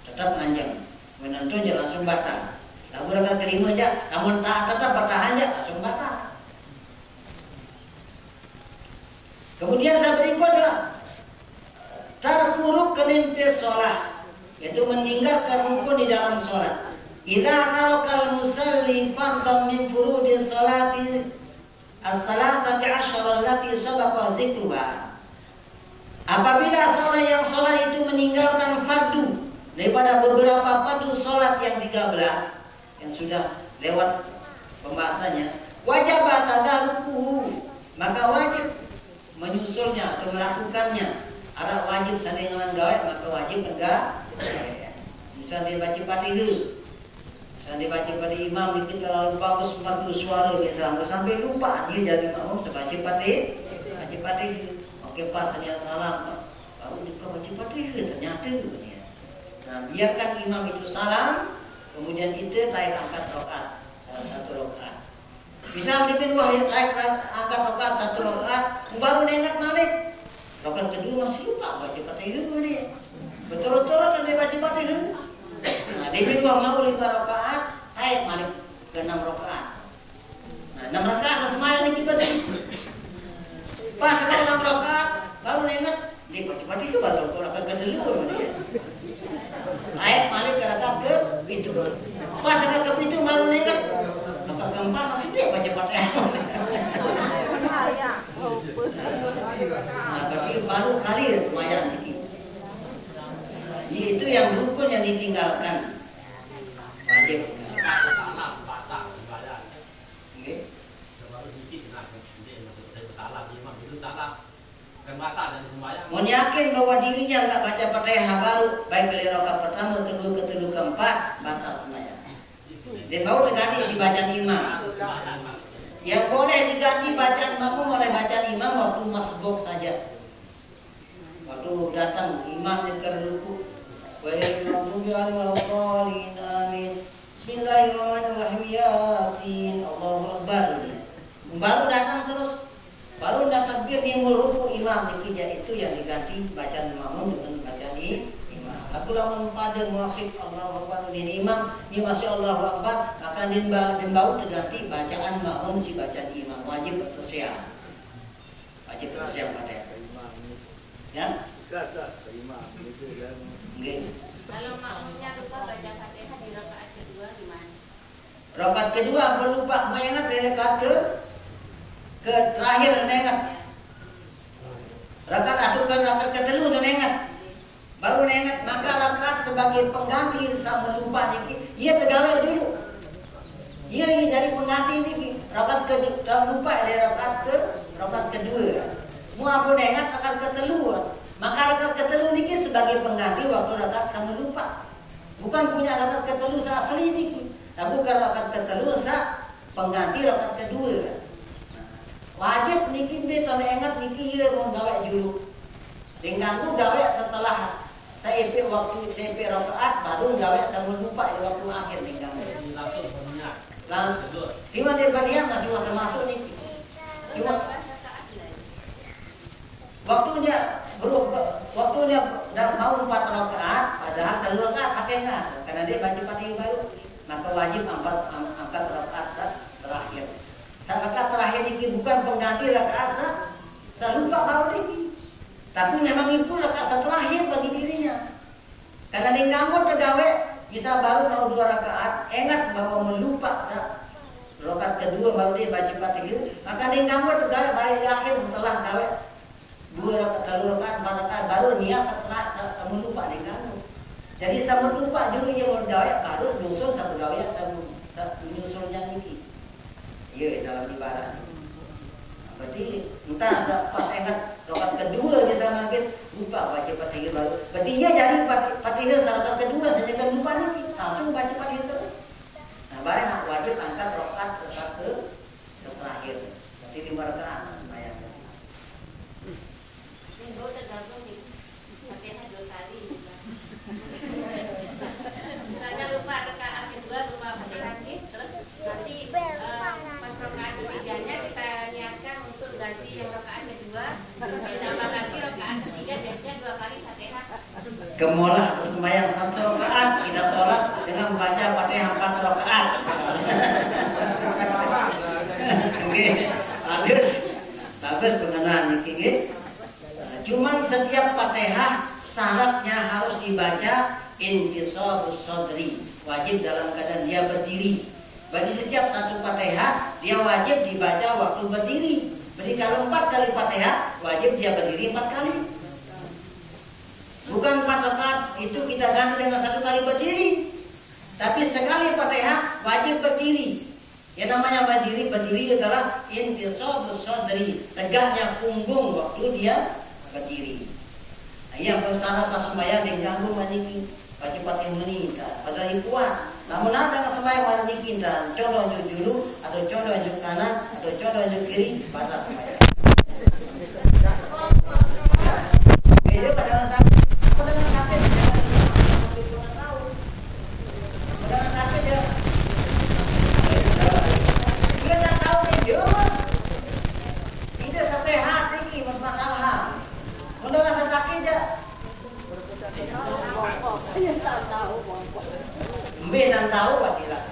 Tetap panjang. Menentun je langsung batal. Lalu rakaat kelima aja, namun tetap bertahan aja langsung batal. Kemudian saya berikutnya tarkuruk kenimpis sholat, yaitu meninggalkan rukun di dalam sholat. Idza tarakal musalli fardhan min furudis sholati as-salasati asyara allati sabaqa zikruha. Apabila seorang yang sholat itu meninggalkan fardu daripada beberapa fardu sholat yang 13 yang sudah lewat pembahasannya, wajib tadarukuhu, maka wajib menyusulnya atau melakukannya. Ada wajib sanding dengan gawe, maka wajib enggak. Misalnya dia baca Fatihah, misalnya dia baca pada imam itu kalau bagus merdu suara misalnya sampai lupa dia jadi makmum sebaca Fatihah. Oke pas hanya salam, baru dia baca Fatihah ternyata begini. Nah biarkan imam itu salam, kemudian itu tarik angkat rakaat dalam satu rakaat. Misal di kedua tarik angkat rakaat satu rakaat, baru dia ingat balik. Rakaat kedua masih lupa baca Fatihah ini. Betul-betul dia baca Fatihah. Nah, dia kedua mau 5 rakaat, tarik balik ke 6 rakaat. Nah, 6 rakaat semuanya ini kita pas kalau 6 rakaat baru dia ingat dia baca Fatihah baru rakaat kedua dia. Tarik balik ke rakaat ke itu. Pas ditinggalkan. Wajib. Tanah, batak, badan. Nggih. Baru dikit nah, jadi masuk saya bersalah imam itu salah. Kan batal dari sembahyang. Mau yakin bahwa dirinya nggak baca Fatihah baru, baik dari rakaat pertama, kedua, ketiga, keempat, batal semuanya. Dan baru diganti si bacaan imam. Yang boleh diganti bacaan makmum oleh bacaan imam waktu masbuk saja. Waktu datang imam yang keruku, amin. Bismillahirrahmanirrahim. Yasin. Allahu Akbar. Baru datang terus. Baru datang takbir dia meruku imam dikija itu yang diganti bacaan makmum dengan bacaan imam. Aku lamun pada muafik Allahu Akbar din imam ni masya Allahu Akbar akan dimbau terganti bacaan makmum si bacaan imam wajib tersedia. Wajib tersedia pada ya. Nggih. Kalau makmumnya lupa baca Fatihah di rakaat kedua gimana? Rakaat kedua berlupa mengingat dari rakaat ke terakhir nengat. Rakaat adukan rakaat kedua tu nengat. Baru nengat maka rakaat sebagai pengganti sama lupa niki. Ia tergawe dulu. Ia dari pengganti niki. Rakaat kedua lupa dari rakaat kedua. Semua pun nengat rakaat kedua. Maka rakaat kedua niki sebagai pengganti waktu rakaat sama lupa. Bukan punya rakaat kedua asli niki. Tapi bukan rakaat kedua pengganti rakaat kedua. Wajib niki beto ingat niki ye mau gawe dulu. Denganku gawe setelah saya waktu saya rakaat baru gawe sama lupa di waktu akhir nih gawe. Langsung berniat. Langsung. Cuma dia berniat masih masuk niki. Cuma waktunya mau 4 rakaat padahal 3 rakaat hakikah karena dia baca Fatihah baru maka wajib angkat rakaat terakhir. Rakaat terakhir ini bukan pengganti rakaat saya lupa baru ini. Tapi memang itu rakaat terakhir bagi dirinya. Karena di kamu tergawe bisa baru mau 2 rakaat, ingat bahwa melupa rakaat kedua baru dia baca Fatihah. Maka di kamu tergawe baru di akhir setelah gawe 2 rakaat, 3 rakaat, 4 rakaat baru niat setelah melupa di kamu. Jadi saya lupa dulu yang mau gawe baru nyusul satu gawe satu nyusulnya ini. Iya dalam ibarat. Berarti entah pas ingat rakaat kedua dia sama makin lupa baca Fatihah baru. Berarti ia jadi Fatihah rakaat kedua saja kan lupa nih langsung baca Fatihah terus. Nah barang wajib angkat rakaat terakhir. Berarti 5 rakaat sembahyang. Minggu tergantung nih Fatihah 2 kali. Misalnya lupa rakaat kedua lupa Fatihah terus nanti rakaat ketiganya kita niatkan untuk ganti yang rakaat kedua ditambah lagi rakaat ketiga biasanya 2 kali Fatihah. Kemola sembahyang 1 rakaat kita sholat dengan membaca Fatihah 4 rakaat. Oke, bagus pengenalan ini. Cuman setiap Fatihah syaratnya harus dibaca intisabus sadri, wajib dalam keadaan dia berdiri. Bagi setiap satu Fatihah dia wajib dibaca waktu berdiri. Jadi kalau 4 kali Fatihah wajib dia berdiri 4 kali. Bukan 4 rakaat itu kita ganti dengan 1 kali berdiri. Tapi sekali Fatihah wajib berdiri. Yang namanya berdiri adalah intisabus sadri, tegaknya punggung waktu dia berdiri. Nah, yang persyarat sembahyang diganggu maniki baca Fatihah menita padahal kuat. Namun ada sembahyang maniki dan contoh dulu atau contoh kanan atau contoh kiri batas sembahyang. Beda pada sakit dia tak tahu dia tidak sehat ini masalah. Mendengar sakit dia Mbak dan tahu pasti lah.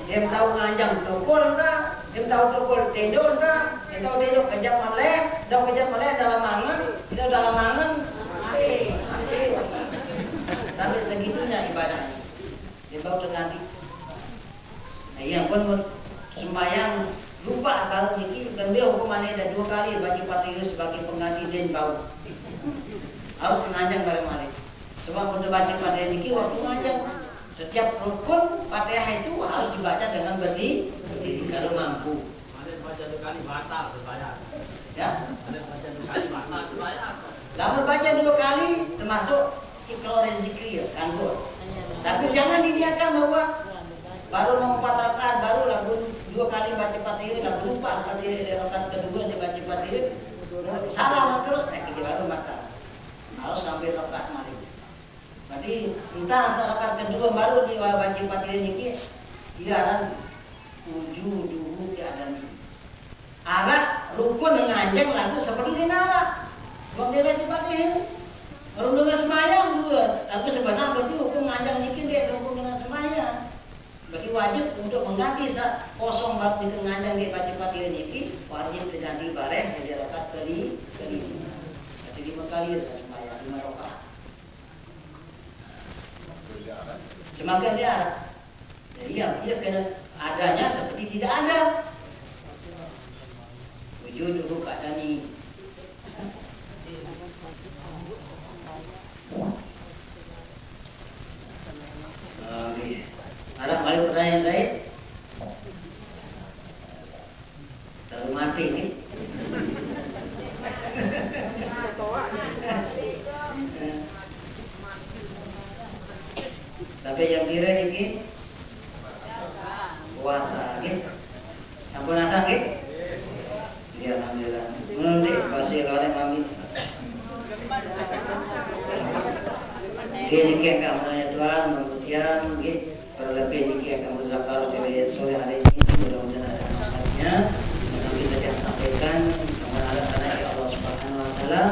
Dia tahu nganjang tukul tak, dia tahu tukul tidur tak, dia tahu tidur kejap maleh dalam mangan, tidak dalam mangan, mati. Sampai segitunya ibadah. Dia tahu terganti. Nah, yang pun sembahyang lupa baru niki dan dia hukumannya ada 2 kali baca Fatihah sebagai pengganti dan bau. Harus sengaja bareng-bareng. Sebab untuk baca Fatihah niki waktu ngajar. Setiap rukun Fatihah itu harus dibaca dengan berdiri kalau mampu. Ada yang baca 2 kali batal berbayar. Ya. Ada yang baca 2 kali batal berbayar. Lalu baca 2 kali termasuk iqrar dan zikri ya, anggur. Tapi jangan diniatkan bahwa baru mau 4 rakaat baru lagu 2 kali baca Fatihah, lagu lupa Fatihah rakaat kedua dibaca Fatihah. Salah terus kita baru batal. Harus sampai rakaat maghrib. Berarti entah rakaat kedua baru dibaca Fatihah niki iaran tujuh dulu keadaan ini. Arak rukun menganjang lagu seperti ini arak. Mau dia baca Fatihah. Kalau dengan semayang dua, lagu sebenarnya berarti hukum menganjang niki dia rukun dengan semayang. Berarti wajib untuk mengganti saat kosong waktu itu menganjang dia baca Fatihah niki wajib diganti bareng jadi rakaat kelima. Jadi 5 kali semayang 5 rakaat. Semakin dia dia kena adanya seperti tidak ada. Wujud dulu keadaan ini. Harap balik pertanyaan saya. Lalu mati ini. Tapi yang kira ini puasa, gitu. Ampun asa, gitu. Ya alhamdulillah. Nanti pasti loreng kami. Gini kia kamu nanya Tuhan, kemudian gitu. Terlebih ini kia kamu zakar dari sore hari ini mudah-mudahan ada manfaatnya. Nanti saja sampaikan kepada karena Allah Subhanahu Wa Taala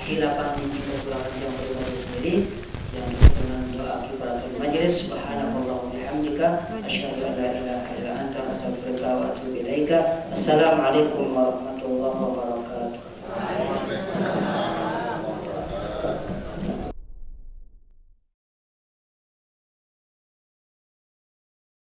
khilafan ini kekurangan yang berbeda sendiri. Yang dengan doa kifaratul majlis subhanallahi wa bihamdika asyhadu an la ilaha illa anta astaghfiruka wa atubu ilaika. Assalamualaikum warahmatullahi wabarakatuh.